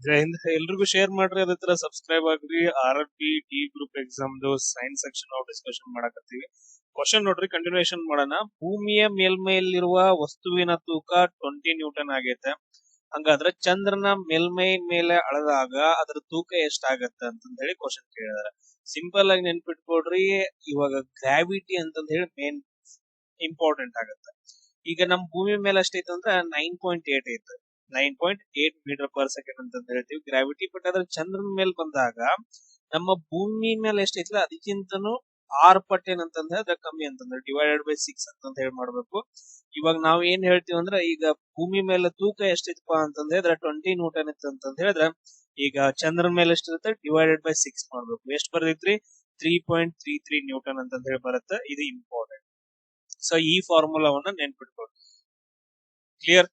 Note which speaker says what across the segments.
Speaker 1: ಜೈ ಹಿಂದ್ ಎಲ್ರಿಗೂ ಶೇರ್ ಮಾಡ್ರಿ, ಅದೇ ತರ ಸಬ್ಸ್ಕ್ರೈಬ್ ಆಗ್ರಿ. RRB ಟಿ ಗ್ರೂಪ್ ಎಕ್ಸಾಮ್ದು ಸೈನ್ಸ್ ಸೆಕ್ಷನ್ ನಾವು ಡಿಸ್ಕಷನ್ ಮಾಡಕತ್ತೀವಿ. ಕ್ವಶನ್ ನೋಡ್ರಿ, ಕಂಟಿನ್ಯೂಷನ್ ಮಾಡೋಣ. ಭೂಮಿಯ ಮೇಲ್ಮೈಯಲ್ಲಿರುವ ವಸ್ತುವಿನ ತೂಕ 20 ನ್ಯೂಟನ್ ಆಗೈತೆ. ಹಂಗಾದ್ರೆ ಚಂದ್ರನ ಮೇಲ್ಮೈ ಮೇಲೆ ಅಳದಾಗ ಅದ್ರ ತೂಕ ಎಷ್ಟಾಗತ್ತೆ ಅಂತಂದ ಹೇಳಿ ಕ್ವಶನ್ ಕೇಳಿದಾರೆ. ಸಿಂಪಲ್ ಆಗಿ ನೆನ್ಪಿಟ್ಕೊಡ್ರಿ, ಇವಾಗ ಗ್ರಾವಿಟಿ ಅಂತಂದ ಹೇಳಿ ಮೇನ್ ಇಂಪಾರ್ಟೆಂಟ್ ಆಗತ್ತೆ. ಈಗ ನಮ್ ಭೂಮಿ ಮೇಲೆ ಎಷ್ಟೈತೆ ಅಂದ್ರೆ 9.8 ಐತೆ. 9.8 ಮೀಟರ್ ಪರ್ ಸೆಕೆಂಡ್ ಅಂತ ಹೇಳ್ತೀವಿ ಗ್ರಾವಿಟಿ. ಬಟ್ ಅದ್ರ ಚಂದ್ರನ ಮೇಲೆ ಬಂದಾಗ ನಮ್ಮ ಭೂಮಿ ಮೇಲೆ ಎಷ್ಟೈತಿಲ್ಲ ಅದಕ್ಕಿಂತನೂ 6 ಪಟ್ಟು ಏನಂತಂದ ಹೇಳಿದ್ರೆ ಕಮ್ಮಿ ಅಂತಂದ್ರೆ /6 ಅಂತಂದ ಹೇಳಿ ಮಾಡ್ಬೇಕು. ಇವಾಗ ನಾವ್ ಏನ್ ಹೇಳ್ತೀವಿ ಅಂದ್ರೆ, ಈಗ ಭೂಮಿ ಮೇಲೆ ತೂಕ ಎಷ್ಟೈತಪ್ಪ ಅಂತಂದ ಹೇಳಿದ್ರೆ 20 ನ್ಯೂಟನ್ ಇತ್ತು ಅಂತಂದ ಹೇಳಿದ್ರೆ, ಈಗ ಚಂದ್ರನ ಮೇಲೆ ಎಷ್ಟಿರುತ್ತೆ /6 ಮಾಡ್ಬೇಕು. ಎಷ್ಟು ಬರ್ತೈತ್ರಿ? 3.33 ನ್ಯೂಟನ್ ಅಂತಂದ ಹೇಳಿ ಬರುತ್ತೆ. ಇದು ಇಂಪಾರ್ಟೆಂಟ್. ಸೊ ಈ ಫಾರ್ಮುಲಾವನ್ನ ನೆನ್ಪಿಟ್ಕೊಳ್ಳಿ. ಕ್ಲಿಯರ್?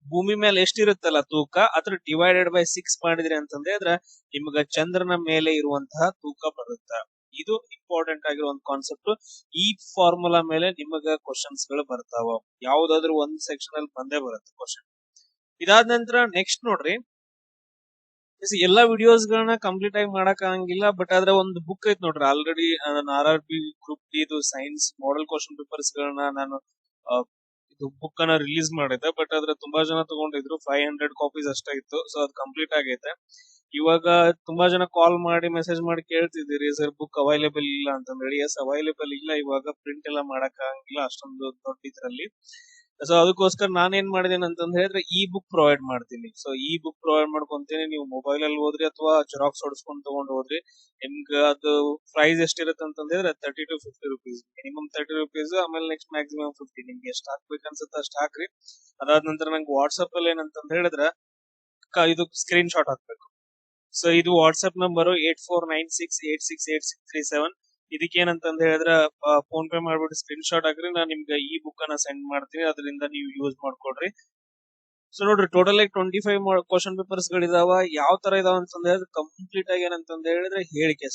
Speaker 1: ಭೂಮಿ ಮೇಲೆ ಎಷ್ಟಿರುತ್ತಲ್ಲ ತೂಕ ಅದ್ರ /6 ಮಾಡಿದ್ರಿ ಅಂತಂದ್ರೆ ನಿಮ್ಗ ಚಂದ್ರನ ಮೇಲೆ ಇರುವಂತಹ ತೂಕ ಬರುತ್ತೆ. ಇದು ಇಂಪಾರ್ಟೆಂಟ್ ಆಗಿರೋ ಒಂದು ಕಾನ್ಸೆಪ್ಟ್. ಈ ಫಾರ್ಮುಲಾ ಮೇಲೆ ನಿಮಗ ಕ್ವಶನ್ಸ್ ಗಳು ಬರ್ತಾವ. ಯಾವ್ದಾದ್ರು ಒಂದ್ ಸೆಕ್ಷನ್ ಅಲ್ಲಿ ಬಂದೇ ಬರುತ್ತೆ ಕ್ವಶನ್. ಇದಾದ ನಂತರ ನೆಕ್ಸ್ಟ್ ನೋಡ್ರಿ, ಎಲ್ಲಾ ವಿಡಿಯೋಸ್ ಗಳನ್ನ ಕಂಪ್ಲೀಟ್ ಆಗಿ ಮಾಡಕ್ ಆಗಂಗಿಲ್ಲ. ಬಟ್ ಆದ್ರೆ ಒಂದು ಬುಕ್ ಐತ್ ನೋಡ್ರಿ, ಆಲ್ರೆಡಿ ನಾನು RRB ಗ್ರೂಪ್ ಇದು ಸೈನ್ಸ್ ಮಾಡೆಲ್ ಕ್ವಶನ್ ಪೇಪರ್ಸ್ ಗಳನ್ನ ನಾನು ಇದು ಬುಕ್ ಅನ್ನ ರಿಲೀಸ್ ಮಾಡಿದ್ದೆ. ಬಟ್ ಆದ್ರೆ ತುಂಬಾ ಜನ ತಗೊಂಡಿದ್ರು, 500 ಕಾಪೀಸ್ ಅಷ್ಟೇ ಇತ್ತು. ಸೊ ಅದು ಕಂಪ್ಲೀಟ್ ಆಗೈತೆ. ಇವಾಗ ತುಂಬಾ ಜನ ಕಾಲ್ ಮಾಡಿ ಮೆಸೇಜ್ ಮಾಡಿ ಕೇಳ್ತಿದ್ದೀರಿ, ಸರ್ ಬುಕ್ ಅವೈಲೇಬಲ್ ಇಲ್ಲ ಅಂತಂದೇಳಿ. ಎಸ್, ಅವೈಲೇಬಲ್ ಇಲ್ಲ. ಇವಾಗ ಪ್ರಿಂಟ್ ಎಲ್ಲ ಮಾಡಕ್ ಆಗಂಗಿಲ್ಲ ಅಷ್ಟೊಂದು ದೊಡ್ಡ ಇದ್ರಲ್ಲಿ. ಸೊ ಅದಕ್ಕೋಸ್ಕರ ನಾನೇನ್ ಮಾಡಿದೇನೆ ಅಂತಂದ್ ಹೇಳಿದ್ರೆ ಈ ಬುಕ್ ಪ್ರೊವೈಡ್ ಮಾಡ್ತೀನಿ. ಸೊ ಈ ಬುಕ್ ಪ್ರೊವೈಡ್ ಮಾಡ್ಕೊಂತೀನಿ. ನೀವು ಮೊಬೈಲ್ ಅಲ್ಲಿ ಹೋದ್ರಿ ಅಥವಾ ಜೆರಾಕ್ಸ್ ಹೊಡ್ಸ್ಕೊಂಡ್ ತಗೊಂಡ್ ಹೋದ್ರಿ, ನಿಮ್ಗೆ ಅದು ಪ್ರೈಸ್ ಎಷ್ಟಿರುತ್ತೆ ಅಂತಂದ್ ಹೇಳಿದ್ರೆ 30 to 50 rupees. ಮಿನಿಮಮ್ 30 rupees, ಆಮೇಲೆ ನೆಕ್ಸ್ಟ್ ಮ್ಯಾಕ್ಸಿಮಮ್ 50. ನಿಮ್ಗೆ ಎಷ್ಟು ಹಾಕ್ಬೇಕು ಅನ್ಸುತ್ತೆ ಅಷ್ಟು ಹಾಕ್ರಿ. ಅದಾದ ನಂತರ ನಂಗೆ ವಾಟ್ಸ್ಆಪ್ ಅಲ್ಲಿ ಏನಂತಂದ್ ಹೇಳಿದ್ರೆ ಇದು ಸ್ಕ್ರೀನ್ ಶಾಟ್ ಹಾಕ್ಬೇಕು. ಸೊ ಇದು ವಾಟ್ಸ್ಆಪ್ ನಂಬರ್ 8496868637. ಇದಕ್ಕೇನಂತಂದ್ ಹೇಳಿದ್ರೆ ಫೋನ್ ಪೇ ಮಾಡ್ಬಿಟ್ಟು ಸ್ಕ್ರೀನ್ ಶಾಟ್ ಹಾಕ್ರಿ. ನಾನು ನಿಮ್ಗೆ ಈ ಬುಕ್ ಅನ್ನ ಸೆಂಡ್ ಮಾಡ್ತೀನಿ, ಅದರಿಂದ ನೀವು ಯೂಸ್ ಮಾಡ್ಕೊಡ್ರಿ. ಸೊ ನೋಡ್ರಿ, ಟೋಟಲ್ ಆಗಿ 25 ಕ್ವಶನ್ ಪೇಪರ್ಸ್ ಗಳಿದಾವ. ಯಾವ ತರ ಇದಾವ ಅಂತಂದ ಹೇಳಿದ್ರೆ ಕಂಪ್ಲೀಟ್ ಆಗಿ ಏನಂತಂದ ಹೇಳಿದ್ರೆ ಹೇಳಿಕೆ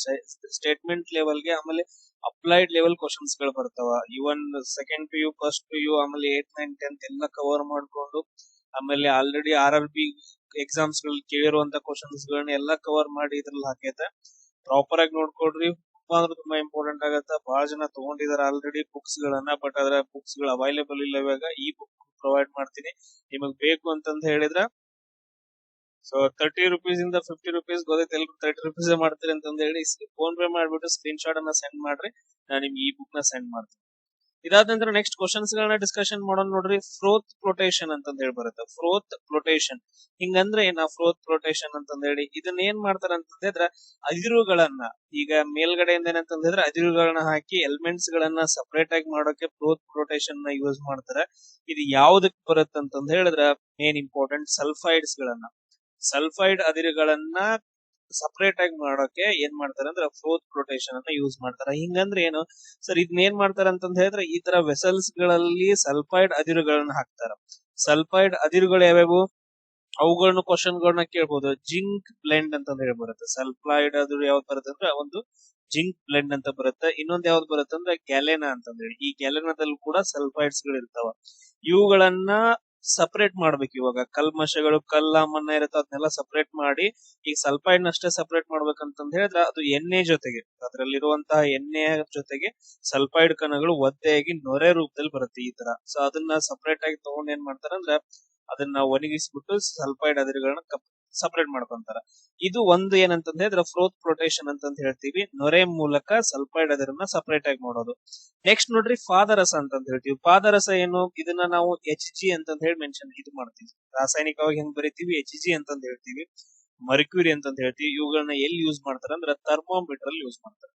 Speaker 1: ಸ್ಟೇಟ್ಮೆಂಟ್ ಲೆವೆಲ್ಗೆ, ಆಮೇಲೆ ಅಪ್ಲೈಡ್ ಲೆವೆಲ್ ಕ್ವಶನ್ಸ್ ಗಳು ಬರ್ತಾವ. ಇವನ್ ಸೆಕೆಂಡ್ PU, ಫಸ್ಟ್ PU, ಆಮೇಲೆ 8th 9th 10th ಎಲ್ಲ ಕವರ್ ಮಾಡ್ಕೊಂಡು, ಆಮೇಲೆ ಆಲ್ರೆಡಿ RRB ಎಕ್ಸಾಮ್ಸ್ ಗಳು ಕೇಳಿರುವಂತ ಕ್ವಶನ್ಸ್ ಗಳನ್ನ ಎಲ್ಲ ಕವರ್ ಮಾಡಿ ಇದ್ರಲ್ಲಿ ಹಾಕೈತೆ. ಪ್ರಾಪರ್ ಆಗಿ ನೋಡ್ಕೊಡ್ರಿ, ಅಂದ್ರೆ ತುಂಬಾ ಇಂಪಾರ್ಟೆಂಟ್ ಆಗತ್ತ. ಬಹಳ ಜನ ತಗೊಂಡಿದಾರೆ ಆಲ್ರೆಡಿ ಬುಕ್ಸ್ ಗಳನ್ನ. ಬಟ್ ಅದ್ರ ಬುಕ್ಸ್ ಗಳು ಅವೈಲೇಬಲ್ ಇಲ್ಲ. ಇವಾಗ ಈ ಬುಕ್ ಪ್ರೊವೈಡ್ ಮಾಡ್ತೀನಿ, ನಿಮಗ್ ಬೇಕು ಅಂತಂದ ಹೇಳಿದ್ರ. ಸೊ 30 rupees ಇಂದ 50 rupees ಗೊತ್ತೈತೆ, ಎಲ್ರು 30 rupees ಮಾಡ್ತೀರಿ ಅಂತಂದ ಹೇಳಿ ಫೋನ್ ಪೇ ಮಾಡ್ಬಿಟ್ಟು ಸ್ಕ್ರೀನ್ ಶಾಟ್ ಅನ್ನ ಸೆಂಡ್ ಮಾಡ್ರಿ. ನಾನು ನಿಮ್ಗೆ ಈ ಬುಕ್ ನ ಸೆಂಡ್ ಮಾಡ್ತೀನಿ. ಇದಾದ ನಂತರ ನೆಕ್ಸ್ಟ್ ಕ್ವಶನ್ಸ್ ಗಳನ್ನ ಡಿಸ್ಕಷನ್ ಮಾಡೋಣ. ನೋಡ್ರಿ, ಫ್ರೋತ್ ಫ್ಲೋಟೇಷನ್ ಅಂತಂದ ಹೇಳಿ ಬರುತ್ತೆ. ಫ್ರೋತ್ ಫ್ಲೋಟೇಷನ್ ಹಿಂಗಂದ್ರೆ ಏನ? ಫ್ರೋತ್ ಫ್ಲೋಟೇಷನ್ ಅಂತಂದ ಹೇಳಿ ಇದನ್ನ ಏನ್ ಮಾಡ್ತಾರ ಅಂತಂದ್ರೆ, ಅದಿರುಗಳನ್ನ ಈಗ ಮೇಲ್ಗಡೆಯಿಂದ ಏನಂತಂದ್ರೆ ಅದಿರುಗಳನ್ನ ಹಾಕಿ ಎಲಿಮೆಂಟ್ಸ್ ಗಳನ್ನ ಸಪರೇಟ್ ಆಗಿ ಮಾಡೋಕೆ ಫ್ರೋತ್ ಫ್ಲೋಟೇಷನ್ ನ ಯೂಸ್ ಮಾಡ್ತಾರೆ. ಇದು ಯಾವ್ದಕ್ ಬರುತ್ತೆ ಅಂತಂದ ಹೇಳಿದ್ರೆ ಮೇನ್ ಇಂಪಾರ್ಟೆಂಟ್ ಸಲ್ಫೈಡ್ಸ್ ಗಳನ್ನ, ಸಲ್ಫೈಡ್ ಅದಿರುಗಳನ್ನ ಸಪರೇಟ್ ಆಗಿ ಮಾಡೋಕೆ ಏನ್ ಮಾಡ್ತಾರೆ ಅಂದ್ರೆ ಫ್ರೋತ್ ಫ್ಲೋಟೇಷನ್ ಅನ್ನ ಯೂಸ್ ಮಾಡ್ತಾರೆ. ಹಿಂಗಂದ್ರೆ ಏನು ಸರ್? ಇದನ್ನ ಏನ್ ಮಾಡ್ತಾರೆ ಅಂತಂದ ಹೇಳಿದ್ರೆ, ಈ ತರ ವೆಸಲ್ಸ್ ಗಳಲ್ಲಿ ಸಲ್ಫೈಡ್ ಅದಿರುಗಳನ್ನ ಹಾಕ್ತಾರ. ಸಲ್ಫೈಡ್ ಅದಿರುಗಳು ಯಾವ್ಯಾವು? ಅವುಗಳನ್ನ ಕ್ವಶನ್ ಗಳನ್ನ ಕೇಳ್ಬೋದು. ಜಿಂಕ್ ಬ್ಲೆಂಡ್ ಅಂತ ಹೇಳಿ ಬರುತ್ತೆ. ಸಲ್ಫೈಡ್ ಅದಿರು ಯಾವ್ದು ಬರುತ್ತೆ ಅಂದ್ರೆ ಒಂದು ಜಿಂಕ್ ಬ್ಲೆಂಡ್ ಅಂತ ಬರುತ್ತೆ. ಇನ್ನೊಂದ್ ಯಾವ್ದು ಬರುತ್ತೆ ಅಂದ್ರೆ ಗ್ಯಾಲೆನಾ ಅಂತಂದೇಳಿ. ಈ ಗ್ಯಾಲೆನಾದಲ್ಲಿ ಕೂಡ ಸಲ್ಫೈಡ್ಸ್ ಗಳು ಇರ್ತಾವ. ಇವುಗಳನ್ನ ಸಪರೇಟ್ ಮಾಡ್ಬೇಕು. ಇವಾಗ ಕಲ್ಮಶಗಳು, ಕಲ್ಲ ಮಣ್ಣ ಇರುತ್ತೆ, ಅದನ್ನೆಲ್ಲ ಸಪರೇಟ್ ಮಾಡಿ ಈಗ ಸಲ್ಫೈಡ್ ನಷ್ಟೇ ಸಪರೇಟ್ ಮಾಡ್ಬೇಕಂತಂದ ಹೇಳಿದ್ರೆ ಅದು ಎಣ್ಣೆ ಜೊತೆಗೆ, ಅದ್ರಲ್ಲಿರುವಂತಹ ಎಣ್ಣೆಯ ಜೊತೆಗೆ ಸಲ್ಫೈಡ್ ಕಣಗಳು ಒದ್ದೆಯಾಗಿ ನೊರೆ ರೂಪದಲ್ಲಿ ಬರುತ್ತೆ ಈ ತರ. ಸೊ ಅದನ್ನ ಸಪರೇಟ್ ಆಗಿ ತಗೊಂಡ್ ಏನ್ ಮಾಡ್ತಾರ ಅಂದ್ರೆ ಅದನ್ನ ಒಣಗಿಸ್ಬಿಟ್ಟು ಸಲ್ಫೈಡ್ ಅದಿರುಗಳನ್ನ ಸಪರೇಟ್ ಮಾಡ್ಕೊಂತಾರ. ಇದು ಒಂದು ಏನಂತಂದ್ರೆ ಹೇಳಿದ್ರೆ ಫ್ರೋತ್ ಫ್ಲೋಟೇಷನ್ ಅಂತ ಹೇಳ್ತೀವಿ. ನೊರೆ ಮೂಲಕ ಸಲ್ಫೈಡ್ ಅದಿರನ್ನ ಸಪರೇಟ್ ಆಗಿ ಮಾಡೋದು. ನೆಕ್ಸ್ಟ್ ನೋಡ್ರಿ, ಪಾದರಸ ಅಂತ ಹೇಳ್ತೀವಿ. ಪಾದರಸ ಏನು? ಇದನ್ನ ನಾವು HG ಅಂತ ಹೇಳಿ ಮೆನ್ಷನ್ ಇದು ಮಾಡ್ತೀವಿ. ರಾಸಾಯನಿಕವಾಗಿ ಹೆಂಗ್ ಬರೀತೀವಿ? HG ಅಂತ ಹೇಳ್ತೀವಿ. ಮರ್ಕ್ಯೂರಿ ಅಂತ ಹೇಳ್ತೀವಿ. ಇವುಗಳನ್ನ ಎಲ್ಲಿ ಯೂಸ್ ಮಾಡ್ತಾರೆ ಅಂದ್ರೆ ಥರ್ಮೋಮೀಟರ್ ಅಲ್ಲಿ ಯೂಸ್ ಮಾಡ್ತಾರೆ.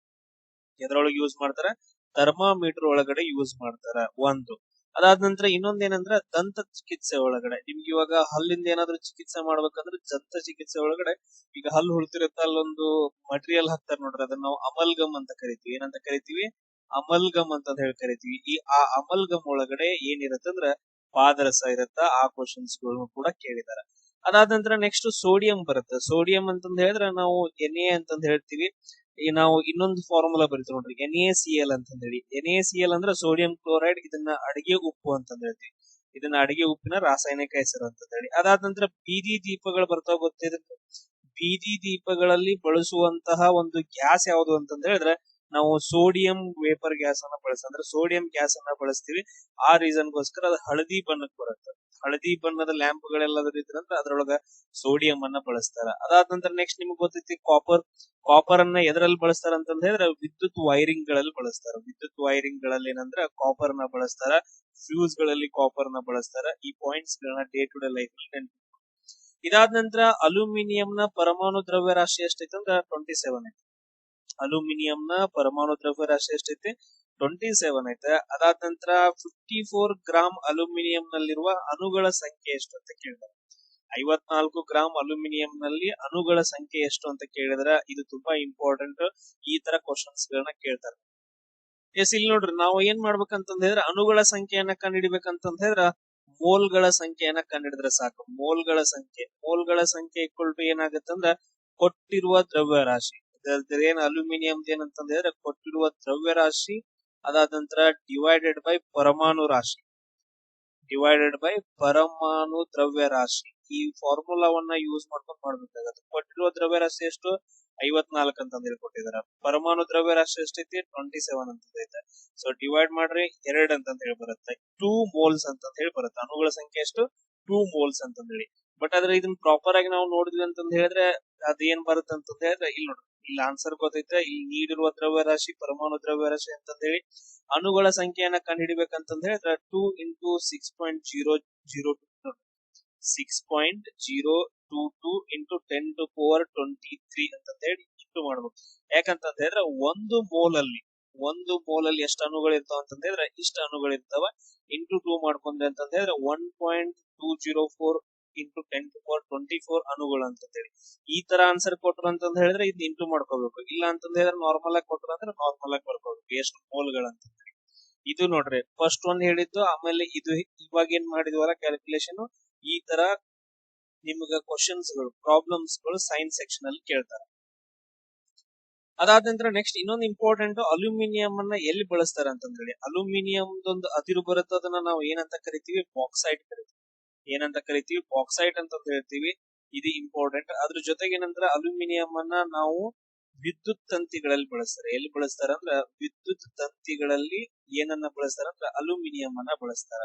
Speaker 1: ಎದ್ರೊಳಗೆ ಯೂಸ್ ಮಾಡ್ತಾರೆ? ಥರ್ಮಾಮೀಟರ್ ಒಳಗಡೆ ಯೂಸ್ ಮಾಡ್ತಾರೆ. ಒಂದು. ಅದಾದ ನಂತರ ಇನ್ನೊಂದೇನಂದ್ರೆ ದಂತ ಚಿಕಿತ್ಸೆ ಒಳಗಡೆ. ನಿಮ್ಗೆ ಇವಾಗ ಹಲ್ಲಿಂದ ಏನಾದ್ರು ಚಿಕಿತ್ಸೆ ಮಾಡ್ಬೇಕಂದ್ರೆ ದಂತ ಚಿಕಿತ್ಸೆ ಒಳಗಡೆ ಈಗ ಹಲ್ಲು ಹುಳ್ತಿರುತ್ತೆ, ಅಲ್ಲೊಂದು ಮಟೀರಿಯಲ್ ಹಾಕ್ತಾರೆ ನೋಡ್ರಿ, ಅದನ್ನ ನಾವು ಅಮಲ್ಗಮ್ ಅಂತ ಕರಿತೀವಿ. ಏನಂತ ಕರಿತೀವಿ? ಅಮಲ್ಗಮ್ ಅಂತ ಹೇಳಿ ಕರಿತೀವಿ. ಆ ಅಮಲ್ಗಮ್ ಒಳಗಡೆ ಏನಿರುತ್ತೆ ಅಂದ್ರೆ ಪಾದರಸ ಇರುತ್ತ. ಆ ಕ್ವಶನ್ಸ್ ಗಳನ್ನು ಕೂಡ ಕೇಳಿದ್ದಾರೆ. ಅದಾದ ನಂತರ ನೆಕ್ಸ್ಟ್ ಸೋಡಿಯಂ ಬರುತ್ತೆ. ಸೋಡಿಯಂ ಅಂತಂದ ಹೇಳಿದ್ರೆ ನಾವು Na ಅಂತಂದ ಹೇಳ್ತೀವಿ. ಈಗ ನಾವು ಇನ್ನೊಂದು ಫಾರ್ಮುಲಾ ಬರೀತೀವಿ ನೋಡ್ರಿ, NaCl ಅಂತ ಹೇಳಿ. NaCl ಅಂದ್ರೆ ಸೋಡಿಯಂ ಕ್ಲೋರೈಡ್. ಇದನ್ನ ಅಡಿಗೆ ಉಪ್ಪು ಅಂತ ಹೇಳ್ತೀವಿ. ಇದನ್ನ ಅಡಿಗೆ ಉಪ್ಪಿನ ರಾಸಾಯನಿಕ ಹೆಸರು ಅಂತ ಹೇಳಿ. ಅದಾದ ನಂತರ ಬೀದಿ ದೀಪಗಳು ಬರ್ತಾವ ಗೊತ್ತಿದೆ. ಬೀದಿ ದೀಪಗಳಲ್ಲಿ ಬಳಸುವಂತಹ ಒಂದು ಗ್ಯಾಸ್ ಯಾವುದು ಅಂತಂದ ಹೇಳಿದ್ರೆ ನಾವು ಸೋಡಿಯಂ ವೇಪರ್ ಗ್ಯಾಸ್ ಅನ್ನ ಬಳಸ್ತೀವಿ, ಅಂದ್ರೆ ಸೋಡಿಯಂ ಗ್ಯಾಸ್ ಅನ್ನ ಬಳಸ್ತೀವಿ. ಆ ರೀಸನ್ಗೋಸ್ಕರ ಅದು ಹಳದಿ ಬಣ್ಣಕ್ಕೆ ಬರುತ್ತೆ. ಹಳದಿ ಬಣ್ಣದ ಲ್ಯಾಂಪ್ ಗಳೆಲ್ಲದ್ರ ಇದ್ರಂದ್ರೆ ಅದ್ರೊಳಗ ಸೋಡಿಯಂ ಅನ್ನ ಬಳಸ್ತಾರ. ಅದಾದ ನಂತರ ನೆಕ್ಸ್ಟ್ ನಿಮ್ಗೆ ಗೊತ್ತೈತಿ ಕಾಪರ್ ಅನ್ನ ಎದರಲ್ಲಿ ಬಳಸ್ತಾರ ಅಂತಂದ ಹೇಳಿದ್ರೆ ವಿದ್ಯುತ್ ವೈರಿಂಗ್ ಗಳಲ್ಲಿ ಬಳಸ್ತಾರ. ವಿದ್ಯುತ್ ವೈರಿಂಗ್ ಗಳಲ್ಲಿ ಏನಂದ್ರೆ ಕಾಪರ್ ನ ಬಳಸ್ತಾರ, ಫ್ಯೂಸ್ ಗಳಲ್ಲಿ ಕಾಪರ್ ನ ಬಳಸ್ತಾರ. ಈ ಪಾಯಿಂಟ್ಸ್ ಗಳನ್ನ ಡೇ ಟು ಡೇ ಲೈಫ್ ಅಲ್ಲಿ ನೆನಪು. ಇದಾದ ನಂತರ ಅಲ್ಯೂಮಿನಿಯಂ ನ ಪರಮಾಣು ದ್ರವ್ಯ ರಾಶಿ ಎಷ್ಟೈತೆ ಅಂದ್ರೆ 27 ಐತೆ. ಅಲ್ಯೂಮಿನಿಯಂ ನ ಪರಮಾಣು ದ್ರವ್ಯ ರಾಶಿ ಎಷ್ಟೈತೆ? 27 ಐತೆ. ಅದಾದ ನಂತರ 54 ಗ್ರಾಮ್ ಅಲ್ಯೂಮಿನಿಯಂ ನಲ್ಲಿರುವ ಅಣುಗಳ ಸಂಖ್ಯೆ ಎಷ್ಟು ಅಂತ ಕೇಳಿದಾರೆ. 54 ಗ್ರಾಮ್ ಅಲ್ಯೂಮಿನಿಯಂ ನಲ್ಲಿ ಅಣುಗಳ ಸಂಖ್ಯೆ ಎಷ್ಟು ಅಂತ ಕೇಳಿದ್ರೆ ಇದು ತುಂಬಾ ಇಂಪಾರ್ಟೆಂಟ್. ಈ ತರ ಕ್ವಶನ್ಸ್ ಗಳನ್ನ ಕೇಳ್ತಾರೆ. ಎಸ್, ಇಲ್ಲಿ ನೋಡ್ರಿ ನಾವು ಏನ್ ಮಾಡ್ಬೇಕಂತಂದ ಹೇಳಿದ್ರೆ ಅಣುಗಳ ಸಂಖ್ಯೆಯನ್ನ ಕಂಡುಹಿಡಿಬೇಕಂತಂದ ಹೇಳಿದ್ರೆ ಮೋಲ್ಗಳ ಸಂಖ್ಯೆಯನ್ನ ಕಂಡುಹಿಡಿದ್ರೆ ಸಾಕು. ಮೋಲ್ಗಳ ಸಂಖ್ಯೆ ಈಕ್ವಲ್ ಟು ಏನಾಗುತ್ತಂದ್ರ ಕೊಟ್ಟಿರುವ ದ್ರವ್ಯ ರಾಶಿ. ಏನ್ ಅಲ್ಯೂಮಿನಿಯಂ ಏನಂತಂದ ಹೇಳಿದ್ರೆ ಕೊಟ್ಟಿರುವ ದ್ರವ್ಯ ರಾಶಿ, ಅದಾದ ನಂತರ ಡಿವೈಡೆಡ್ ಬೈ ಪರಮಾಣು ರಾಶಿ, ಡಿವೈಡೆಡ್ ಬೈ ಪರಮಾಣು ದ್ರವ್ಯ ರಾಶಿ. ಈ ಫಾರ್ಮುಲಾವನ್ನ ಯೂಸ್ ಮಾಡ್ಕೊಂಡು ಮಾಡ್ಬೇಕಾಗತ್ತೆ. ಕೊಟ್ಟಿರುವ ದ್ರವ್ಯ ರಾಶಿ ಎಷ್ಟು? 54 ಅಂತ ಹೇಳಿ ಕೊಟ್ಟಿದಾರೆ. ಪರಮಾಣು ದ್ರವ್ಯ ರಾಶಿ ಎಷ್ಟೈತಿ? 27 ಅಂತ ಐತೆ. ಸೊ ಡಿವೈಡ್ ಮಾಡ್ರಿ 2 ಅಂತ ಹೇಳಿ ಬರುತ್ತೆ. 2 ಮೋಲ್ಸ್ ಅಂತ ಹೇಳಿ ಬರುತ್ತೆ. ಅಣುಗಳ ಸಂಖ್ಯೆ ಎಷ್ಟು? 2 ಮೋಲ್ಸ್ ಅಂತ ಹೇಳಿ. ಬಟ್ ಆದ್ರೆ ಇದನ್ನ ಪ್ರಾಪರ್ ಆಗಿ ನಾವು ನೋಡಿದ್ವಿ ಅಂತಂದ ಹೇಳಿದ್ರೆ ಅದೇನ್ ಬರುತ್ತೆ ಅಂತ ಹೇಳಿದ್ರೆ ಇಲ್ಲಿ ನೋಡ್ರಿ, ಇಲ್ಲಿ ಆನ್ಸರ್ ಗೊತ್ತೈತೆ. ಇಲ್ಲಿ ನೀಡಿರುವ ದ್ರವ್ಯ ರಾಶಿ ಪರಮಾಣು ದ್ರವ್ಯ ರಾಶಿ ಅಂತ ಹೇಳಿ ಅಣುಗಳ ಸಂಖ್ಯೆಯನ್ನ ಕಂಡುಹಿಡಿಬೇಕಂತಂದ ಹೇಳಿದ್ರೆ 2 into 6.002 6.022 into 10 to power 23 ಅಂತ ಹೇಳಿ ಇಂಟು ಮಾಡ್ಬೇಕು. ಯಾಕಂತಂದ ಹೇಳಿದ್ರೆ ಒಂದು ಮೋಲ್ ಅಲ್ಲಿ ಎಷ್ಟು ಅಣುಗಳು ಇರ್ತಾವ ಅಂತಂದ ಹೇಳಿದ್ರೆ ಇಷ್ಟು ಅಣುಗಳು ಇರ್ತಾವ. ಇಂಟು 2 ಮಾಡ್ಕೊಂಡ್ರೆ ಅಂತಂದ ಹೇಳಿದ್ರೆ 1.204 into 10 to power 24 ಅಣುಗಳು ಅಂತ ಹೇಳಿ. ಈ ತರ ಆನ್ಸರ್ ಕೊಟ್ರು ಅಂತಂದ ಹೇಳಿದ್ರೆ ಇದು ಇಂಟು ಮಾಡ್ಕೋಬೇಕು. ಇಲ್ಲ ಅಂತಂದ ಹೇಳಿದ್ರೆ ನಾರ್ಮಲ್ ಆಗಿ ಕೊಟ್ರು ಅಂದ್ರೆ ನಾರ್ಮಲ್ ಆಗಿ ಬರ್ಕೋಬೇಕು ಎಷ್ಟು ಮೋಲ್ಗಳಂತ ಹೇಳಿ. ಇದು ನೋಡ್ರಿ ಫಸ್ಟ್ ಒಂದ್ ಹೇಳಿದ್ದು, ಆಮೇಲೆ ಇದು ಇವಾಗ ಏನ್ ಮಾಡಿದ್ವಲ್ಲ ಕ್ಯಾಲ್ಕುಲೇಷನ್. ಈ ತರ ನಿಮ್ಗ ಕ್ವಶನ್ಸ್ ಗಳು, ಪ್ರಾಬ್ಲಮ್ಸ್ ಗಳು ಸೈನ್ಸ್ ಸೆಕ್ಷನ್ ಅಲ್ಲಿ ಕೇಳ್ತಾರೆ. ಅದಾದ ನಂತರ ನೆಕ್ಸ್ಟ್ ಇನ್ನೊಂದು ಇಂಪಾರ್ಟೆಂಟ್, ಅಲ್ಯೂಮಿನಿಯಂ ಅನ್ನ ಎಲ್ಲಿ ಬಳಸ್ತಾರೆ ಅಂತಂದ ಹೇಳಿ. ಅಲ್ಯೂಮಿನಿಯಂದೊಂದು ಅದಿರು ಬರುತ್ತೆ, ಅದನ್ನ ನಾವು ಏನಂತ ಕರಿತೀವಿ? ಬಾಕ್ಸೈಟ್ ಕರಿತೀವಿ. ಏನಂತ ಕರಿತೀವಿ? ಬಾಕ್ಸೈಟ್ ಅಂತ ಹೇಳ್ತೀವಿ. ಇದು ಇಂಪಾರ್ಟೆಂಟ್. ಅದ್ರ ಜೊತೆಗೆ ಏನಂದ್ರೆ ಅಲ್ಯೂಮಿನಿಯಂ ಅನ್ನ ನಾವು ವಿದ್ಯುತ್ ತಂತಿಗಳಲ್ಲಿ ಬಳಸ್ತಾರೆ. ಎಲ್ಲಿ ಬಳಸ್ತಾರೆ ಅಂದ್ರೆ ವಿದ್ಯುತ್ ತಂತಿಗಳಲ್ಲಿ ಏನನ್ನ ಬಳಸ್ತಾರ ಅಂದ್ರೆ ಅಲ್ಯೂಮಿನಿಯಂ ಅನ್ನ ಬಳಸ್ತಾರ.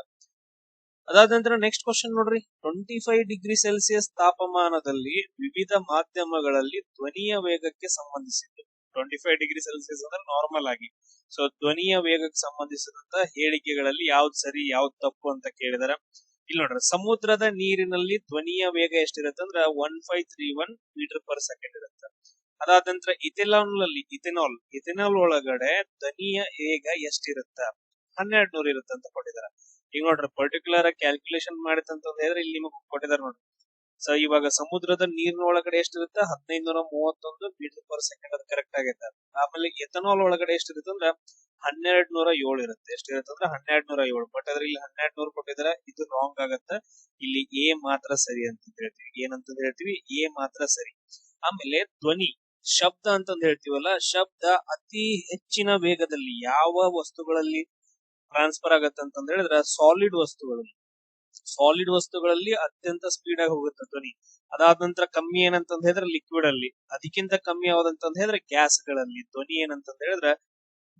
Speaker 1: ಅದಾದ ನಂತರ ನೆಕ್ಸ್ಟ್ ಕ್ವಶನ್ ನೋಡ್ರಿ, 25 ಡಿಗ್ರಿ ಸೆಲ್ಸಿಯಸ್ ತಾಪಮಾನದಲ್ಲಿ ವಿವಿಧ ಮಾಧ್ಯಮಗಳಲ್ಲಿ ಧ್ವನಿಯ ವೇಗಕ್ಕೆ ಸಂಬಂಧಿಸಿದ್ದು. 25 ಡಿಗ್ರಿ ಸೆಲ್ಸಿಯಸ್ ಅಂದ್ರೆ ನಾರ್ಮಲ್ ಆಗಿ. ಸೊ ಧ್ವನಿಯ ವೇಗಕ್ಕೆ ಸಂಬಂಧಿಸಿದಂತ ಹೇಳಿಕೆಗಳಲ್ಲಿ ಯಾವ್ದು ಸರಿ ಯಾವ್ದು ತಪ್ಪು ಅಂತ ಕೇಳಿದಾರೆ. ಇಲ್ಲಿ ನೋಡ್ರಿ, ಸಮುದ್ರದ ನೀರಿನಲ್ಲಿ ಧ್ವನಿಯ ವೇಗ ಎಷ್ಟಿರುತ್ತೆ ಅಂದ್ರೆ 1531 ಮೀಟರ್ ಪರ್ ಸೆಕೆಂಡ್ ಇರುತ್ತೆ. ಅದಾದ ನಂತರ ಇಥೆನಾಲ್ ಒಳಗಡೆ ಧ್ವನಿಯ ವೇಗ ಎಷ್ಟಿರುತ್ತೆ? 1200 ಇರುತ್ತೆ ಅಂತ ಕೊಟ್ಟಿದ್ದಾರೆ. ಈಗ ನೋಡ್ರಿ ಪರ್ಟಿಕ್ಯುಲರ್ ಆಗಿ ಕ್ಯಾಲ್ಕುಲೇಷನ್ ಮಾಡಿದಂತ ಹೇಳಿದ್ರೆ ಇಲ್ಲಿ ನಿಮಗೆ ಕೊಟ್ಟಿದ್ದಾರೆ ನೋಡ್ರಿ. ಸೊ ಇವಾಗ ಸಮುದ್ರದ ನೀರಿನ ಒಳಗಡೆ ಎಷ್ಟಿರುತ್ತೆ? 1531 ಮೀಟರ್ ಪರ್ ಸೆಕೆಂಡ್. ಅದು ಕರೆಕ್ಟ್ ಆಗೈತೆ. ಆಮೇಲೆ ಎಥನಾಲ್ ಒಳಗಡೆ ಎಷ್ಟಿರುತ್ತೆ ಅಂದ್ರೆ 1207 ಇರುತ್ತೆ. ಎಷ್ಟಿರುತ್ತೆ ಅಂದ್ರೆ 1207. ಬಟ್ ಅದ್ರ ಇಲ್ಲಿ 1200 ಕೊಟ್ಟಿದ್ದಾರೆ, ಇದು ರಾಂಗ್ ಆಗತ್ತೆ. ಇಲ್ಲಿ ಎ ಮಾತ್ರ ಸರಿ ಅಂತ ಹೇಳ್ತೀವಿ. ಏನಂತ ಹೇಳ್ತೀವಿ? ಎ ಮಾತ್ರ ಸರಿ. ಆಮೇಲೆ ಧ್ವನಿ, ಶಬ್ದ ಅಂತಂದ ಹೇಳ್ತೀವಲ್ಲ, ಶಬ್ದ ಅತಿ ಹೆಚ್ಚಿನ ವೇಗದಲ್ಲಿ ಯಾವ ವಸ್ತುಗಳಲ್ಲಿ ಟ್ರಾನ್ಸ್ಫರ್ ಆಗತ್ತೆ ಅಂತಂದ ಹೇಳಿದ್ರೆ ಸಾಲಿಡ್ ವಸ್ತುಗಳಲ್ಲಿ ಅತ್ಯಂತ ಸ್ಪೀಡ್ ಆಗಿ ಹೋಗುತ್ತೆ ಧ್ವನಿ. ಅದಾದ ನಂತರ ಕಮ್ಮಿ ಏನಂತಂದ ಹೇಳಿದ್ರೆ ಲಿಕ್ವಿಡ್ ಅಲ್ಲಿ, ಅದಕ್ಕಿಂತ ಕಮ್ಮಿ ಯಾವ್ದಂತಂದ ಹೇಳಿದ್ರೆ ಗ್ಯಾಸ್ ಗಳಲ್ಲಿ. ಧ್ವನಿ ಏನಂತಂದ ಹೇಳಿದ್ರೆ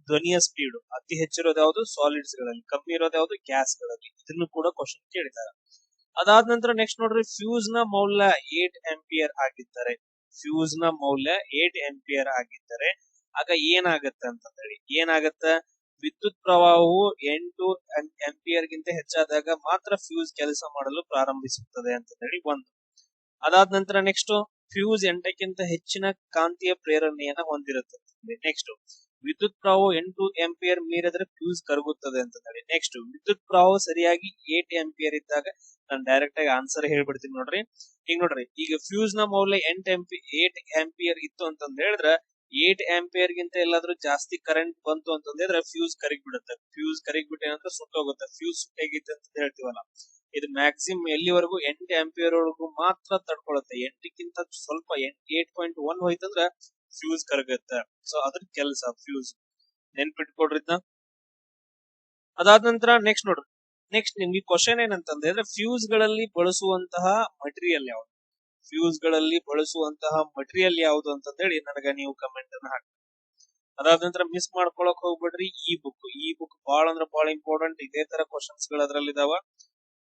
Speaker 1: ಧ್ವನಿಯ ಸ್ಪೀಡ್ ಅತಿ ಹೆಚ್ಚಿರೋದು ಯಾವ್ದು? ಸಾಲಿಡ್ಸ್ ಗಳಲ್ಲಿ. ಕಮ್ಮಿ ಇರೋದು ಯಾವ್ದು? ಗ್ಯಾಸ್ ಗಳಲ್ಲಿ. ಇದನ್ನು ಕೂಡ ಕ್ವಶನ್ ಕೇಳಿದ್ದಾರೆ. ಅದಾದ ನಂತರ ನೆಕ್ಸ್ಟ್ ನೋಡ್ರಿ, ಫ್ಯೂಸ್ ನ ಮೌಲ್ಯ 8 ಆಂಪಿಯರ್ ಆಗಿದ್ದಾರೆ. ಫ್ಯೂಸ್ ನ ಮೌಲ್ಯ 8 ಆಂಪಿಯರ್ ಆಗಿದ್ದರೆ ಆಗ ಏನಾಗತ್ತೆ ಅಂತಂದೇಳಿ. ಏನಾಗತ್ತೆ? ವಿದ್ಯುತ್ ಪ್ರವಾಹವು 8 ಆಂಪಿಯರ್ ಗಿಂತ ಹೆಚ್ಚಾದಾಗ ಮಾತ್ರ ಫ್ಯೂಸ್ ಕೆಲಸ ಮಾಡಲು ಪ್ರಾರಂಭಿಸುತ್ತದೆ ಅಂತ ಹೇಳಿ ಒಂದು. ಅದಾದ ನಂತರ ನೆಕ್ಸ್ಟ್, ಫ್ಯೂಸ್ 8ಕ್ಕಿಂತ ಹೆಚ್ಚಿನ ಕಾಂತೀಯ ಪ್ರೇರಣೆಯನ್ನ ಹೊಂದಿರುತ್ತೆ. ನೆಕ್ಸ್ಟ್, ವಿದ್ಯುತ್ ಪ್ರವಾಹವು 8 ಆಂಪಿಯರ್ ಮೀರಿದ್ರೆ ಫ್ಯೂಸ್ ಕರಗುತ್ತದೆ ಅಂತ ಹೇಳಿ. ನೆಕ್ಸ್ಟ್, ವಿದ್ಯುತ್ ಪ್ರವಾಹ ಸರಿಯಾಗಿ 8 ಆಂಪಿಯರ್ ಇದ್ದಾಗ, ನಾನು ಡೈರೆಕ್ಟ್ ಆಗಿ ಆನ್ಸರ್ ಹೇಳ್ಬಿಡ್ತೀನಿ ನೋಡ್ರಿ. ಈಗ ನೋಡ್ರಿ, ಈಗ ಫ್ಯೂಸ್ ನ ಮೌಲ್ಯ 8 ಆಂಪಿಯರ್ ಇತ್ತು ಅಂತಂದ ಹೇಳಿದ್ರೆ 8 ಆಂಪಿಯರ್ ಗಿಂತ ಎಲ್ಲಾದ್ರೂ ಜಾಸ್ತಿ ಕರೆಂಟ್ ಬಂತು ಅಂತಂದ್ರೆ ಫ್ಯೂಸ್ ಕರಗಿಬಿಡುತ್ತೆ. ಫ್ಯೂಸ್ ಕರಗಿಬಿಟ್ಟು ಏನಂದ್ರೆ ಸುಟ್ಟೋಗುತ್ತೆ. ಫ್ಯೂಸ್ ಸುಟ್ಟೋಗಿತ್ತು ಅಂತ ಹೇಳ್ತೀವಲ್ಲ, ಇದು ಮ್ಯಾಕ್ಸಿಮಮ್ ಎಲ್ಲಿವರೆಗೂ 8 ಆಂಪಿಯರ್ ಒಳಗೂ ಮಾತ್ರ ತಡ್ಕೊಳುತ್ತೆ. 8ಕ್ಕಿಂತ ಸ್ವಲ್ಪ 8.1 ಹೋಯ್ತಂದ್ರೆ ಫ್ಯೂಸ್ ಕರಗುತ್ತೆ. ಸೊ ಅದ್ರ ಕೆಲಸ ಫ್ಯೂಸ್ ನೆನ್ಪಿಟ್ಕೊಡ್ರಿ. ಅದಾದ ನಂತರ ನೆಕ್ಸ್ಟ್ ನೋಡ್ರಿ, ನೆಕ್ಸ್ಟ್ ನಿಮ್ಗೆ ಕ್ವಶನ್ ಏನಂತಂದ್ರೆ ಫ್ಯೂಸ್ ಗಳಲ್ಲಿ ಬಳಸುವಂತಹ ಮಟೀರಿಯಲ್ ಯಾವುದು, ಫ್ಯೂಸ್ ಗಳಲ್ಲಿ ಬಳಸುವಂತಹ ಮಟೀರಿಯಲ್ ಯಾವುದು ಅಂತ ಹೇಳಿ ನನಗ ನೀವು ಕಮೆಂಟ್ ಅನ್ನ ಹಾಕಿ. ಅದಾದ ನಂತರ ಮಿಸ್ ಮಾಡ್ಕೊಳಕ್ ಹೋಗ್ಬಿಡ್ರಿ. ಈ ಬುಕ್ ಬಹಳ ಅಂದ್ರೆ ಬಹಳ ಇಂಪಾರ್ಟೆಂಟ್. ಇದೇ ತರ ಕ್ವಶನ್ಸ್ ಗಳು ಅದ್ರಲ್ಲಿ ಇದಾವ.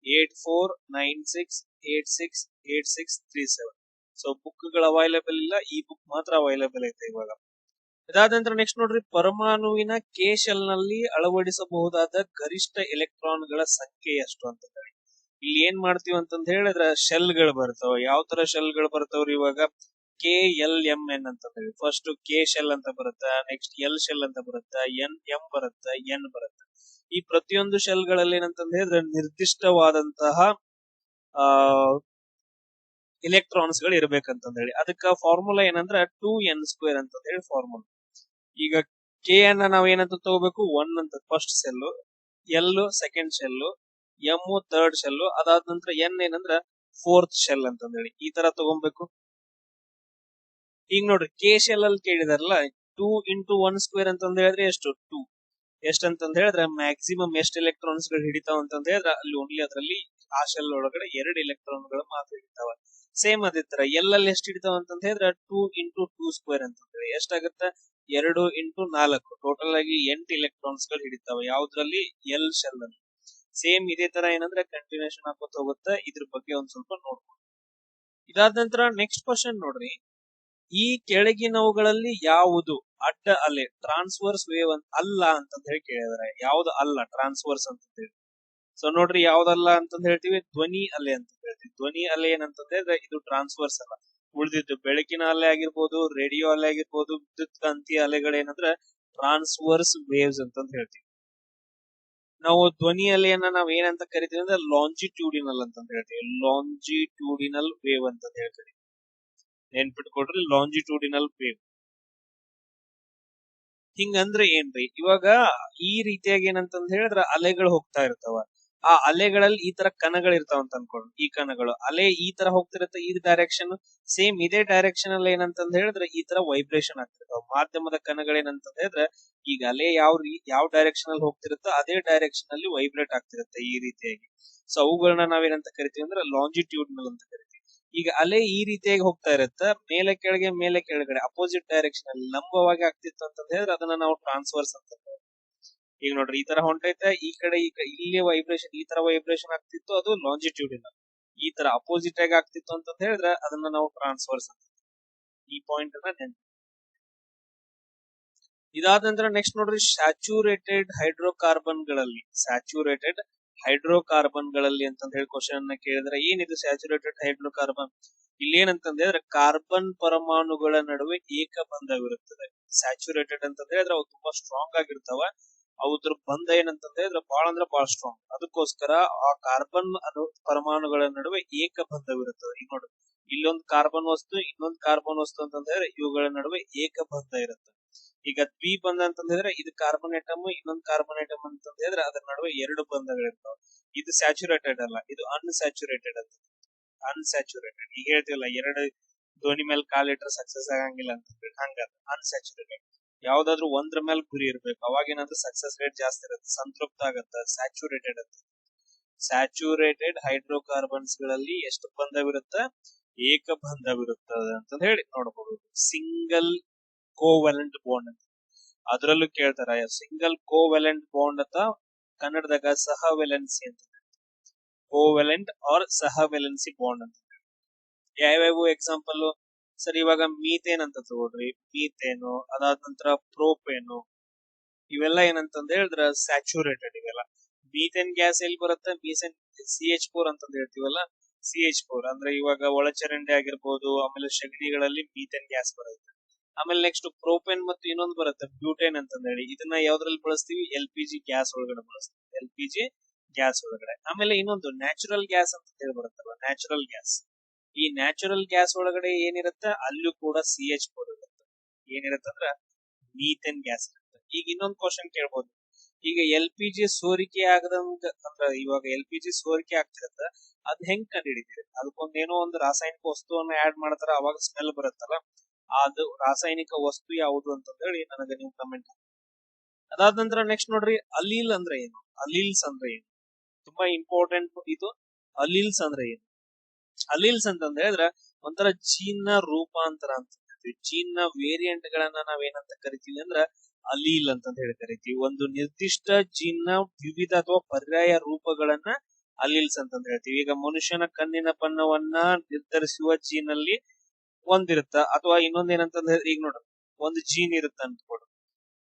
Speaker 1: 8496868637. ಸೊ ಬುಕ್ ಗಳು ಅವೈಲೇಬಲ್ ಇಲ್ಲ, ಈ ಬುಕ್ ಮಾತ್ರ ಅವೈಲೇಬಲ್ ಐತೆ ಇವಾಗ. ಇದಾದ ನಂತರ ನೆಕ್ಸ್ಟ್ ನೋಡ್ರಿ, ಪರಮಾಣುವಿನ ಕೆ ಶೆಲ್ ನಲ್ಲಿ ಅಳವಡಿಸಬಹುದಾದ ಗರಿಷ್ಠ ಎಲೆಕ್ಟ್ರಾನ್ ಗಳ ಸಂಖ್ಯೆ ಎಷ್ಟು ಅಂತ ಹೇಳಿ. ಇಲ್ಲಿ ಏನ್ ಮಾಡ್ತೀವಿ ಅಂತಂದ ಹೇಳಿದ್ರೆ ಶೆಲ್ ಗಳು ಬರ್ತಾವ. ಯಾವ ತರ ಶೆಲ್ ಗಳು ಬರ್ತಾವ್ರಿ ಇವಾಗ? KLMN ಅಂತ ಹೇಳಿ ಫಸ್ಟ್ ಕೆ ಶೆಲ್ ಅಂತ ಬರುತ್ತೆ, ನೆಕ್ಸ್ಟ್ ಎಲ್ ಶೆಲ್ ಅಂತ ಬರುತ್ತೆ, ಎಂ ಬರುತ್ತೆ, ಎನ್ ಬರುತ್ತೆ. ಈ ಪ್ರತಿಯೊಂದು ಶೆಲ್ ಗಳಲ್ಲಿ ಏನಂತಂದ ಹೇಳಿದ್ರೆ ನಿರ್ದಿಷ್ಟವಾದಂತಹ ಎಲೆಕ್ಟ್ರಾನ್ಸ್ ಗಳು ಇರ್ಬೇಕಂತಂದ ಹೇಳಿ. ಅದಕ್ಕ ಫಾರ್ಮುಲಾ ಏನಂದ್ರೆ 2n² ಅಂತ ಹೇಳಿ ಫಾರ್ಮುಲಾ. ಈಗ ಕೆ ಅನ್ನ ನಾವ್ ಏನಂತ ತಗೋಬೇಕು? 1 ಅಂತ first cell, L second shell, M third shell, ಅದಾದ ನಂತರ ಎನ್ ಏನಂದ್ರ ಫೋರ್ತ್ ಶೆಲ್ ಅಂತ ಹೇಳಿ ಈ ತರ ತಗೊಬೇಕು. ಈಗ ನೋಡ್ರಿ, ಕೆ ಶೆಲ್ ಅಲ್ಲಿ ಕೇಳಿದಾರಲ್ಲ 2 × 1² ಅಂತಂದ ಹೇಳಿದ್ರೆ ಎಷ್ಟು? 2. ಎಷ್ಟಂತಂದ ಹೇಳಿದ್ರೆ ಮ್ಯಾಕ್ಸಿಮಮ್ ಎಷ್ಟು ಎಲೆಕ್ಟ್ರಾನ್ಸ್ ಗಳು ಹಿಡಿತಾವ ಅಂತಂದ ಹೇಳಿದ್ರೆ ಅಲ್ಲಿ ಓನ್ಲಿ ಅದರಲ್ಲಿ ಆ ಶೆಲ್ ಒಳಗಡೆ 2 ಎಲೆಕ್ಟ್ರಾನ್ ಗಳು ಮಾತ್ರ ಹಿಡಿತಾವ. ಸೇಮ್ ಅದೇ ತರ ಎಲ್ ಅಲ್ಲಿ ಎಷ್ಟು ಹಿಡಿತಾವ ಅಂತಂದ ಹೇಳಿದ್ರೆ 2 × 2² ಅಂತ ಹೇಳಿ ಎಷ್ಟಾಗುತ್ತೆ? 2 × 4. ಟೋಟಲ್ ಆಗಿ 8 ಎಲೆಕ್ಟ್ರಾನ್ಸ್ ಗಳು ಹಿಡಿತಾವ. ಯಾವ್ದ್ರಲ್ಲಿ? ಎಲ್ ಶೆಲ್ ಅಲ್ಲಿ. ಸೇಮ್ ಇದೇ ತರ ಏನಂದ್ರೆ ಕಂಟಿನ್ಯೂಷನ್ ಆಗೋತ ಹೋಗುತ್ತೆ. ಇದ್ರ ಬಗ್ಗೆ ಒಂದ್ ಸ್ವಲ್ಪ ನೋಡ್ಕೊಂಡು. ಇದಾದ ನಂತರ ನೆಕ್ಸ್ಟ್ ಕ್ವಶನ್ ನೋಡ್ರಿ, ಈ ಕೆಳಗಿನವುಗಳಲ್ಲಿ ಯಾವುದು ಅಡ್ಡ ಅಲೆ ಟ್ರಾನ್ಸ್ವರ್ಸ್ ವೇವ್ ಅಲ್ಲ ಅಂತ ಹೇಳಿ ಕೇಳಿದಾರೆ. ಯಾವ್ದು ಅಲ್ಲ ಟ್ರಾನ್ಸ್ವರ್ಸ್ ಅಂತ ಹೇಳಿ? ಸೊ ನೋಡ್ರಿ, ಯಾವ್ದಲ್ಲ ಅಂತಂದ ಹೇಳ್ತೀವಿ? ಧ್ವನಿ ಅಲೆ ಅಂತ ಹೇಳ್ತೀವಿ. ಧ್ವನಿ ಅಲೆ ಏನಂತಂದ ಹೇಳಿದ್ರೆ ಇದು ಟ್ರಾನ್ಸ್ವರ್ಸ್ ಅಲ್ಲ. ಉಳಿದಿದ್ದು ಬೆಳಕಿನ ಅಲೆ ಆಗಿರ್ಬೋದು, ರೇಡಿಯೋ ಅಲೆ ಆಗಿರ್ಬೋದು, ವಿದ್ಯುತ್ ಕಾಂತೀಯ ಅಲೆಗಳೇನಂದ್ರೆ ಟ್ರಾನ್ಸ್ವರ್ಸ್ ವೇವ್ಸ್ ಅಂತಂದ ಹೇಳ್ತೀವಿ. ನಾವು ಧ್ವನಿ ಅಲೆಯನ್ನ ನಾವ್ ಏನಂತ ಕರಿತೀವಿ ಅಂದ್ರೆ ಲಾಂಜಿಟ್ಯೂಡಿನಲ್ ಅಂತಂದ ಹೇಳ್ತೀವಿ. ಲಾಂಜಿಟ್ಯೂಡಿನಲ್ ವೇವ್ ಅಂತ ಹೇಳ್ತೀವಿ. ನೆನ್ಪಿಟ್ಕೊಡ್ರಿ, ಲಾಂಜಿಟ್ಯೂಡಿನಲ್ ವೇವ್. ಹಿಂಗಂದ್ರೆ ಏನ್ರಿ? ಇವಾಗ ಈ ರೀತಿಯಾಗಿ ಏನಂತಂದ ಹೇಳಿದ್ರ ಅಲೆಗಳು ಹೋಗ್ತಾ ಇರ್ತಾವ. ಆ ಅಲೆಗಳಲ್ಲಿ ಈ ತರ ಕಣಗಳು ಇರ್ತಾವ ಅಂತ ಅನ್ಕೊಂಡು, ಈ ಕಣಗಳು ಅಲೆ ಈ ತರ ಹೋಗ್ತಿರತ್ತೆ ಈ ಡೈರೆಕ್ಷನ್. ಸೇಮ್ ಇದೇ ಡೈರೆಕ್ಷನ್ ಅಲ್ಲಿ ಏನಂತಂದ ಹೇಳಿದ್ರೆ ಈ ತರ ವೈಬ್ರೇಷನ್ ಆಗ್ತಿರ್ತಾವ. ಮಾಧ್ಯಮದ ಕಣಗಳೇನಂತಂದ ಹೇಳಿದ್ರೆ ಈಗ ಅಲೆ ಯಾವ ಡೈರೆಕ್ಷನ್ ಅಲ್ಲಿ ಹೋಗ್ತಿರುತ್ತೋ ಅದೇ ಡೈರೆಕ್ಷನ್ ಅಲ್ಲಿ ವೈಬ್ರೇಟ್ ಆಗ್ತಿರುತ್ತೆ ಈ ರೀತಿಯಾಗಿ. ಸೊ ಅವುಗಳನ್ನ ನಾವೇನಂತ ಕರಿತೀವಿ ಅಂದ್ರೆ ಲಾಂಜಿಟ್ಯೂಡ್ನಲ್ ಅಂತ ಕರಿತೀವಿ. ಈಗ ಅಲೆ ಈ ರೀತಿಯಾಗಿ ಹೋಗ್ತಾ ಇರುತ್ತೆ, ಮೇಲೆ ಕೆಳಗೆ ಮೇಲೆ ಕೆಳಗಡೆ ಅಪೋಸಿಟ್ ಡೈರೆಕ್ಷನ್ ಅಲ್ಲಿ ಲಂಬವಾಗಿ ಆಗ್ತಿತ್ತು ಅಂತ ಹೇಳಿದ್ರೆ ಅದನ್ನ ನಾವು ಟ್ರಾನ್ಸ್ವರ್ಸ್ ಅಂತ. ಈಗ ನೋಡ್ರಿ, ಈ ತರ ಹೊಂಟೈತೆ, ಈ ಕಡೆ ಇಲ್ಲಿ ವೈಬ್ರೇಷನ್ ಈ ತರ ವೈಬ್ರೇಷನ್ ಆಗ್ತಿತ್ತು, ಅದು ಲಾಂಜಿಟ್ಯೂಡಿನಲ್. ಈ ತರ ಅಪೋಸಿಟ್ ಆಗಿ ಆಗ್ತಿತ್ತು ಅಂತ ಹೇಳಿದ್ರೆ ಅದನ್ನ ನಾವು ಟ್ರಾನ್ಸ್ವರ್ಸ್ ಅಂತ. ಈ ಪಾಯಿಂಟ್ ಅನ್ನ ನೆನ್ಪು. ಇದಾದ ನಂತರ ನೆಕ್ಸ್ಟ್ ನೋಡ್ರಿ, ಸ್ಯಾಚುರೇಟೆಡ್ ಹೈಡ್ರೋಕಾರ್ಬನ್ ಗಳಲ್ಲಿ ಅಂತಂದ ಹೇಳಿ ಕ್ವಶನ್ ಅನ್ನ ಕೇಳಿದ್ರೆ ಏನಿದು ಸ್ಯಾಚುರೇಟೆಡ್ ಹೈಡ್ರೋಕಾರ್ಬನ್? ಇಲ್ಲಿ ಏನಂತಂದ ಹೇಳಿದ್ರೆ ಕಾರ್ಬನ್ ಪರಮಾಣುಗಳ ನಡುವೆ ಏಕಬಂಧವಿರುತ್ತದೆ. ಸ್ಯಾಚುರೇಟೆಡ್ ಅಂತ ಹೇಳಿದ್ರೆ ಅವು ತುಂಬಾ ಸ್ಟ್ರಾಂಗ್ ಆಗಿರ್ತಾವ. ಅದ್ರ ಬಂಧ ಏನಂತಂದ ಹೇಳಿದ್ರೆ ಬಹಳ ಅಂದ್ರೆ ಬಹಳ ಸ್ಟ್ರಾಂಗ್. ಅದಕ್ಕೋಸ್ಕರ ಆ ಕಾರ್ಬನ್ ಪರಮಾಣುಗಳ ನಡುವೆ ಏಕಬಂಧವಿರುತ್ತದೆ. ಈಗ ನೋಡ್ರಿ, ಇಲ್ಲೊಂದು ಕಾರ್ಬನ್ ವಸ್ತು ಇನ್ನೊಂದು ಕಾರ್ಬನ್ ವಸ್ತು ಅಂತಂದ ಹೇಳಿದ್ರೆ ಇವುಗಳ ನಡುವೆ ಏಕಬಂಧ ಇರುತ್ತೆ. ಈಗ ದ್ವಿಬಂಧ ಅಂತಂದ ಹೇಳಿದ್ರೆ ಇದು ಕಾರ್ಬನ್ ಐಟಮ್ ಇನ್ನೊಂದು ಕಾರ್ಬನ್ ಐಟಮ್ ಅಂತಂದ ಹೇಳಿದ್ರೆ ಅದರ ನಡುವೆ 2 ಬಂಧಗಳಿರ್ತಾವ. ಇದು ಸ್ಯಾಚುರೇಟೆಡ್ ಅಲ್ಲ, ಇದು ಅನ್ಸ್ಯಾಚುರೇಟೆಡ್ ಅಂತ. ಅನ್ಸ್ಯಾಚುರೇಟೆಡ್ ಈಗ ಹೇಳ್ತೀವಲ್ಲ, 2 ಧ್ವನಿ ಮೇಲೆ ಕಾಲಿಟ್ರೆ ಸಕ್ಸಸ್ ಆಗಂಗಿಲ್ಲ ಅಂತ ಹೇಳಿ, ಹಂಗ ಅನ್ಸ್ಯಾಚುರೇಟೆಡ್. ಯಾವ್ದಾದ್ರು ಒಂದ್ರ ಮೇಲೆ ಗುರಿ ಇರ್ಬೇಕು, ಅವಾಗ ಏನಾದ್ರು ಸಕ್ಸಸ್ ರೇಟ್ ಜಾಸ್ತಿ ಇರುತ್ತೆ, ಸಂತೃಪ್ತ ಆಗತ್ತ. ಸ್ಯಾಚುರೇಟೆಡ್ ಅಂತ. ಸ್ಯಾಚುರೇಟೆಡ್ ಹೈಡ್ರೋಕಾರ್ಬನ್ಸ್ ಗಳಲ್ಲಿ ಎಷ್ಟು ಬಂಧವಿರುತ್ತೆ? ಏಕಬಂಧವಿರುತ್ತದೆ ಅಂತ ಹೇಳಿ ನೋಡಬಹುದು. ಸಿಂಗಲ್ ಕೋವೆಲೆಂಟ್ ಬಾಂಡ್ ಅಂತ ಅದ್ರಲ್ಲೂ ಕೇಳ್ತಾರ. ಸಿಂಗಲ್ ಕೋವೆಲೆಂಟ್ ಬಾಂಡ್ ಅಂತ ಕನ್ನಡದಾಗ ಸಹವೆಲೆನ್ಸಿ ಅಂತ. ಕೋವೆಲೆಂಟ್ ಆರ್ ಸಹವೆಲೆನ್ಸಿ ಬಾಂಡ್ ಅಂತ. ಯಾವ್ಯಾವ ಎಕ್ಸಾಂಪಲ್ ಸರ್? ಇವಾಗ ಮೀಥೇನ್ ಅಂತ ತಗೊಳ್ರಿ, ಮೀಥೇನು, ಅದಾದ ನಂತರ ಪ್ರೋಪೇನು, ಇವೆಲ್ಲ ಏನಂತಂದ ಹೇಳಿದ್ರೆ ಸ್ಯಾಚುರೇಟೆಡ್. ಇವೆಲ್ಲ ಮೀಥೇನ್ ಗ್ಯಾಸ್ ಎಲ್ಲಿ ಬರುತ್ತೆ? ಮೀಥೇನ್ CH4 ಅಂತಂದ ಹೇಳ್ತೀವಲ್ಲ, CH4 ಅಂದ್ರೆ ಇವಾಗ ಒಳಚರಂಡಿ ಆಗಿರ್ಬೋದು, ಆಮೇಲೆ ಸಗಣಿಗಳಲ್ಲಿ ಮೀಥೇನ್ ಗ್ಯಾಸ್ ಬರುತ್ತೆ. ಆಮೇಲೆ ನೆಕ್ಸ್ಟ್ ಪ್ರೋಪೇನ್ ಮತ್ತು ಇನ್ನೊಂದು ಬರುತ್ತೆ ಬ್ಯೂಟೇನ್ ಅಂತಂದ ಹೇಳಿ. ಇದನ್ನ ಯಾವ್ದ್ರಲ್ಲಿ ಬಳಸ್ತೀವಿ? LPG ಗ್ಯಾಸ್ ಒಳಗಡೆ ಬಳಸ್ತೀವಿ. LPG ಗ್ಯಾಸ್ ಒಳಗಡೆ. ಆಮೇಲೆ ಇನ್ನೊಂದು ನ್ಯಾಚುರಲ್ ಗ್ಯಾಸ್ ಅಂತ ಹೇಳಿ ಬರುತ್ತಲ್ಲ, ನ್ಯಾಚುರಲ್ ಗ್ಯಾಸ್. ಈ ನ್ಯಾಚುರಲ್ ಗ್ಯಾಸ್ ಒಳಗಡೆ ಏನಿರುತ್ತೆ? ಅಲ್ಲೂ ಕೂಡ CH4 ಇರುತ್ತೆ. ಏನಿರುತ್ತೆ ಅಂದ್ರೆ ಮೀಥೇನ್ ಗ್ಯಾಸ್ ಇರುತ್ತೆ. ಈಗ ಇನ್ನೊಂದು ಕ್ವಶನ್ ಕೇಳ್ಬೋದು, ಈಗ LPG ಸೋರಿಕೆ ಆಗದಂಗ ಅಂದ್ರೆ ಇವಾಗ LPG ಸೋರಿಕೆ ಆಗ್ತಿರುತ್ತೆ, ಅದ್ ಹೆಂಗ್ ಕಂಡು ಹಿಡಿತೀವಿ? ಅದಕ್ಕೊಂದ್ ಏನೋ ಒಂದು ರಾಸಾಯನಿಕ ವಸ್ತುವನ್ನ ಆಡ್ ಮಾಡ್ತಾರ, ಅವಾಗ ಸ್ಮೆಲ್ ಬರುತ್ತಲ್ಲ, ಅದು ರಾಸಾಯನಿಕ ವಸ್ತು ಯಾವುದು ಅಂತ ಹೇಳಿ ನನಗೆ ನೀವು ಕಮೆಂಟ್. ಅದಾದ ನಂತರ ನೆಕ್ಸ್ಟ್ ನೋಡ್ರಿ, ಅಲೀಲ್ ಅಂದ್ರೆ ಏನು? ಅಲೀಲ್ಸ್ ಅಂದ್ರೆ ಏನು? ತುಂಬಾ ಇಂಪಾರ್ಟೆಂಟ್ ಇದು. ಅಲೀಲ್ಸ್ ಅಂದ್ರೆ ಏನು? ಅಲೀಲ್ಸ್ ಅಂತಂದ್ರೆ ಹೇಳಿದ್ರೆ ಒಂಥರ ಜೀನ್ ನ ರೂಪಾಂತರ ಅಂತ ಹೇಳ್ತೀವಿ. ಜೀನ್ ನ ವೇರಿಯಂಟ್ ಗಳನ್ನ ನಾವೇನಂತ ಕರಿತೀವಿ ಅಂದ್ರೆ ಅಲೀಲ್ ಅಂತ ಹೇಳಿ ಕರಿತೀವಿ. ಒಂದು ನಿರ್ದಿಷ್ಟ ಜೀನ್ ನ ವಿವಿಧ ಅಥವಾ ಪರ್ಯಾಯ ರೂಪಗಳನ್ನ ಅಲೀಲ್ಸ್ ಅಂತ ಹೇಳ್ತೀವಿ. ಈಗ ಮನುಷ್ಯನ ಕಣ್ಣಿನ ಬಣ್ಣವನ್ನ ನಿರ್ಧರಿಸುವ ಜೀನ್ ಅಲ್ಲಿ ಒಂದಿರುತ್ತ, ಅಥವಾ ಇನ್ನೊಂದ್ ಏನಂತಂದ್ರೆ ಈಗ ನೋಡ್ರಿ, ಒಂದು ಜೀನ್ ಇರುತ್ತ ಅನ್ಕೊಡು.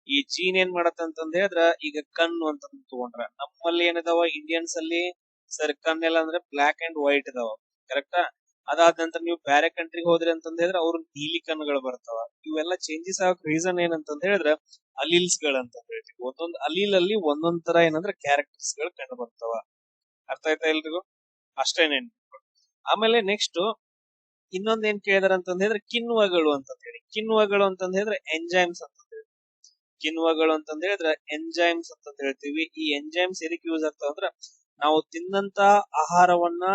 Speaker 1: ಈ ಜೀನ್ ಏನ್ ಮಾಡತ್ತಂತಂದ್ರೆ ಹೇಳಿದ್ರ ಈಗ ಕಣ್ಣು ಅಂತ ತಗೊಂಡ್ರ ನಮ್ಮಲ್ಲಿ ಏನಿದಾವ ಇಂಡಿಯನ್ಸ್ ಅಲ್ಲಿ ಸರ್ ಕಣ್ಣೆಲ್ಲ ಅಂದ್ರೆ ಬ್ಲಾಕ್ ಅಂಡ್ ವೈಟ್ ಇದಾವ, ಕರೆಕ್ಟಾ? ಅದಾದ ನಂತರ ನೀವು ಬೇರೆ ಕಂಟ್ರಿಗೆ ಹೋದ್ರಿ ಅಂತಂದ ಹೇಳಿದ್ರೆ ಅವ್ರ ನೀಲಿ ಕಣ್ಣುಗಳು ಬರ್ತಾವ. ಇವೆಲ್ಲ ಚೇಂಜಸ್ ಆಗಕ್ ರೀಸನ್ ಏನಂತಂದ ಹೇಳಿದ್ರೆ ಅಲೀಲ್ಸ್ ಗಳಂತ ಹೇಳ್ತೀವಿ. ಒಂದೊಂದು ಅಲೀಲ್ ಅಲ್ಲಿ ಒಂದೊಂದ್ ತರ ಏನಂದ್ರೆ ಕ್ಯಾರೆಕ್ಟರ್ಸ್ ಗಳು ಕಂಡು ಬರ್ತಾವ. ಅರ್ಥ ಆಯ್ತಾ ಎಲ್ರಿಗೂ? ಅಷ್ಟೇ ನೆನ್ಪಿಟ್ಕೊಳ್ಳಿ. ಆಮೇಲೆ ನೆಕ್ಸ್ಟ್ ಇನ್ನೊಂದ್ ಏನ್ ಕೇಳಿದಾರ ಅಂತಂದ ಹೇಳಿದ್ರೆ ಕಿಣ್ವಗಳು ಅಂತ ಹೇಳಿ. ಕಿಣ್ವಗಳು ಅಂತಂದ ಹೇಳಿದ್ರೆ ಎಂಜೈಮ್ಸ್ ಅಂತ ಹೇಳಿ. ಕಿಣ್ವಗಳು ಅಂತಂದ ಹೇಳಿದ್ರೆ ಎಂಜೈಮ್ಸ್ ಅಂತ ಹೇಳ್ತೀವಿ. ಈ ಎಂಜೈಮ್ಸ್ ಎದಕ್ಕೆ ಯೂಸ್ ಆಗ್ತಾವ ಅಂದ್ರ ನಾವು ತಿಂದಂತ ಆಹಾರವನ್ನ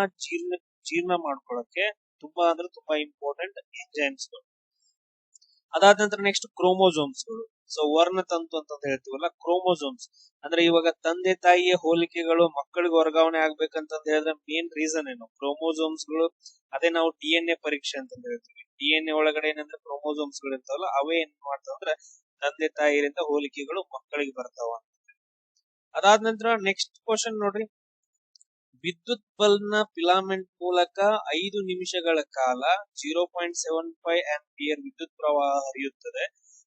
Speaker 1: ಜೀರ್ಣ ಮಾಡ್ಕೊಳಕ್ಕೆ ತುಂಬಾ ಅಂದ್ರೆ ತುಂಬಾ ಇಂಪಾರ್ಟೆಂಟ್ ಎಂಜೈಮ್ಸ್ ಗಳು. ಅದಾದ ನಂತರ ನೆಕ್ಸ್ಟ್ ಕ್ರೋಮೋಸೋಮ್ಸ್ ಗಳು. ಸೊ ವರ್ಣತಂತು ಅಂತ ಹೇಳ್ತೀವಲ್ಲ, ಕ್ರೋಮೋಸೋಮ್ಸ್ ಅಂದ್ರೆ ಇವಾಗ ತಂದೆ ತಾಯಿಯ ಹೋಲಿಕೆಗಳು ಮಕ್ಕಳಿಗೆ ವರ್ಗಾವಣೆ ಆಗ್ಬೇಕಂತ ಹೇಳಿದ್ರೆ ಮೇನ್ ರೀಸನ್ ಏನು? ಕ್ರೋಮೋಸೋಮ್ಸ್ ಗಳು. ಅದೇ ನಾವು DNA ಪರೀಕ್ಷೆ ಅಂತ ಹೇಳ್ತೀವಿ. DNA ಒಳಗಡೆ ಏನಂದ್ರೆ ಕ್ರೋಮೋಸೋಮ್ಸ್ ಗಳು ಇರ್ತಾವಲ್ಲ, ಅವೇ ಏನ್ ಮಾಡ್ತಾವ ಅಂದ್ರೆ ತಂದೆ ತಾಯಿಯಿಂದ ಹೋಲಿಕೆಗಳು ಮಕ್ಕಳಿಗೆ ಬರ್ತಾವ. ಅದಾದ ನಂತರ ನೆಕ್ಸ್ಟ್ ಕ್ವಶನ್ ನೋಡ್ರಿ, ವಿದ್ಯುತ್ ಬಲ್ಬ್ ನ ಫಿಲಾಮೆಂಟ್ ಮೂಲಕ 5 ನಿಮಿಷಗಳ ಕಾಲ 0.75 ಆಂಪಿಯರ್ ವಿದ್ಯುತ್ ಪ್ರವಾಹ ಹರಿಯುತ್ತದೆ.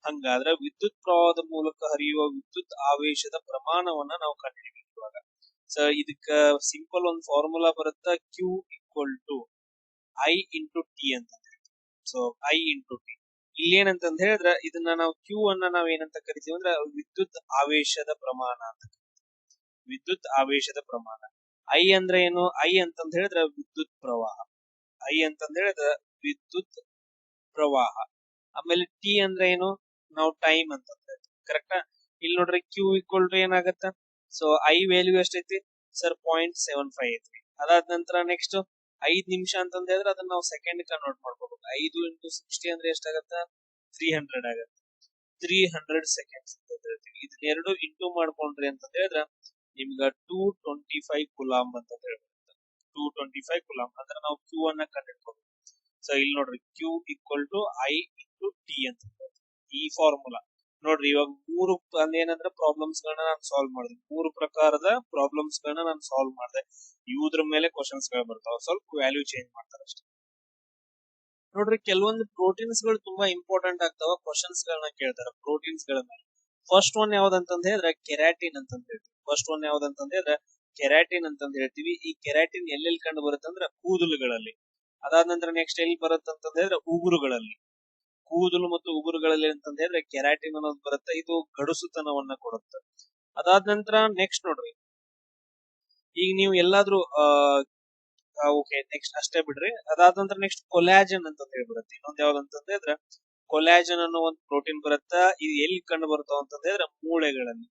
Speaker 1: ಹಂಗಾದ್ರೆ ವಿದ್ಯುತ್ ಪ್ರವಾಹದ ಮೂಲಕ ಹರಿಯುವ ವಿದ್ಯುತ್ ಆವೇಶದ ಪ್ರಮಾಣವನ್ನ ನಾವು ಕಂಡುಹಿಡಿಯಬೇಕು. ಇವಾಗ ಸೊ ಇದಕ್ಕ ಸಿಂಪಲ್ ಒಂದು ಫಾರ್ಮುಲಾ ಬರುತ್ತಾ, Q equal to I into T ಅಂತ ಹೇಳ್ತೀವಿ. ಸೊ I ಇಂಟು ಟಿ ಇಲ್ಲಿ ಏನಂತಂದ ಹೇಳಿದ್ರೆ ಇದನ್ನ ನಾವು Q ಅನ್ನ ನಾವ್ ಏನಂತ ಕರಿತೀವಿ ಅಂದ್ರೆ ವಿದ್ಯುತ್ ಆವೇಶದ ಪ್ರಮಾಣ ಅಂತ ಕರಿತೀವಿ. ವಿದ್ಯುತ್ ಆವೇಶದ ಪ್ರಮಾಣ. I ಅಂದ್ರೆ ಏನು? I ಅಂತಂದ ಹೇಳಿದ್ರೆ ವಿದ್ಯುತ್ ಪ್ರವಾಹ. I ಅಂತಂದ ಹೇಳಿದ್ರೆ ವಿದ್ಯುತ್ ಪ್ರವಾಹ. ಆಮೇಲೆ ಟಿ ಅಂದ್ರೆ ಏನು? ನಾವು ಟೈಮ್ ಅಂತ ಹೇಳ್ತೀವಿ, ಕರೆಕ್ಟಾ? ಇಲ್ಲಿ ನೋಡ್ರಿ Q ಈಕ್ವಲ್ ಟು ಏನಾಗತ್ತ? ಸೊ I ವ್ಯಾಲ್ಯೂ ಎಷ್ಟೈತಿ ಸರ್? 0.75 ಐತ್ರಿ. ಅದಾದ ನಂತರ ನೆಕ್ಸ್ಟ್ 5 ನಿಮಿಷ ಅಂತಂದ ಹೇಳಿದ್ರೆ ಅದನ್ನ ನಾವು ಸೆಕೆಂಡ್ ಕನ್ವರ್ಟ್ ಮಾಡ್ಕೋಬೇಕು. 5 ಇಂಟು 60 ಅಂದ್ರೆ ಎಷ್ಟಾಗತ್ತ? 300 ಆಗತ್ತೆ. 300 ಸೆಕೆಂಡ್ಸ್ ಅಂತ ಹೇಳ್ತೀವಿ. ಇದನ್ನೆರಡು ಇಂಟು ಮಾಡ್ಕೊಂಡ್ರಿ ಅಂತ ಹೇಳಿದ್ರೆ ನಿಮ್ಗ 225 ಕುಲಾಂಬ್ ಅಂತ ಹೇಳ್ಬಿಡುತ್ತೆ. 225 ಕುಲಾಂಬ್ ಅಂದ್ರೆ ನಾವು Q ಅನ್ನ ಕಂಡುಹಿಡ್ಕೋಬೇಕು. ಸೊ ಇಲ್ಲಿ ನೋಡ್ರಿ Q equal to I into T ಅಂತ ಈ ಫಾರ್ಮುಲಾ ನೋಡ್ರಿ. ಇವಾಗ 3 ಏನಂದ್ರೆ ಪ್ರಾಬ್ಲಮ್ಸ್ ಗಳನ್ನ ನಾನು ಸಾಲ್ವ್ ಮಾಡಿದೆ. 3 ಪ್ರಕಾರದ ಪ್ರಾಬ್ಲಮ್ಸ್ ಗಳನ್ನ ನಾನು ಸಾಲ್ವ್ ಮಾಡಿದೆ. ಇವುದ್ರ ಮೇಲೆ ಕ್ವಶನ್ಸ್ ಗಳು ಬರ್ತಾವ, ಸ್ವಲ್ಪ ವ್ಯಾಲ್ಯೂ ಚೇಂಜ್ ಮಾಡ್ತಾರೆ ಅಷ್ಟೇ. ನೋಡ್ರಿ ಕೆಲವೊಂದು ಪ್ರೋಟೀನ್ಸ್ ಗಳು ತುಂಬಾ ಇಂಪಾರ್ಟೆಂಟ್ ಆಗ್ತಾವ, ಕ್ವಶನ್ಸ್ ಗಳನ್ನ ಕೇಳ್ತಾರೆ ಪ್ರೋಟೀನ್ಸ್ ಗಳ ಮೇಲೆ. ಫಸ್ಟ್ ಒನ್ ಯಾವ್ದಂತಂದ ಹೇಳಿದ್ರೆ ಕೆರಾಟಿನ್ ಅಂತ ಹೇಳ್ತೀವಿ. ಫಸ್ಟ್ ಒನ್ ಯಾವ್ದಂತಂದ ಹೇಳಿದ್ರೆ ಕೆರಾಟಿನ್ ಅಂತ ಹೇಳ್ತೀವಿ. ಈ ಕೆರಾಟಿನ್ ಎಲ್ಲೆಲ್ಲಿ ಕಂಡು ಬರುತ್ತೆ ಅಂದ್ರೆ ಕೂದಲುಗಳಲ್ಲಿ. ಅದಾದ ನಂತರ ನೆಕ್ಸ್ಟ್ ಎಲ್ಲಿ ಬರುತ್ತೆ ಅಂತಂದ ಹೇಳಿದ್ರೆ ಉಗುರುಗಳಲ್ಲಿ. ಕೂದಲು ಮತ್ತು ಉಗುರುಗಳಲ್ಲಿ ಅಂತಂದ ಹೇಳಿದ್ರೆ ಕೆರಾಟಿನ್ ಅನ್ನೋದು ಬರುತ್ತೆ. ಇದು ಗಡುಸುತನವನ್ನ ಕೊಡುತ್ತೆ. ಅದಾದ ನಂತರ ನೆಕ್ಸ್ಟ್ ನೋಡ್ರಿ, ಈಗ ನೀವು ಎಲ್ಲಾದ್ರೂ ಓಕೆ ನೆಕ್ಸ್ಟ್ ಅಷ್ಟೇ ಬಿಡ್ರಿ. ಅದಾದ ನಂತರ ನೆಕ್ಸ್ಟ್ ಕೊಲಾಜನ್ ಅಂತ ಹೇಳ್ಬಿಡುತ್ತೆ. ಇನ್ನೊಂದ್ ಯಾವ್ದಂತಂದ್ರೆ ಹೇಳಿದ್ರೆ ಕೊಲಾಜನ್ ಅನ್ನೋ ಒಂದು ಪ್ರೋಟೀನ್ ಬರುತ್ತಾ. ಇದು ಎಲ್ಲಿ ಕಂಡು ಬರ್ತಾವ ಅಂತ ಹೇಳಿದ್ರೆ ಮೂಳೆಗಳಲ್ಲಿ.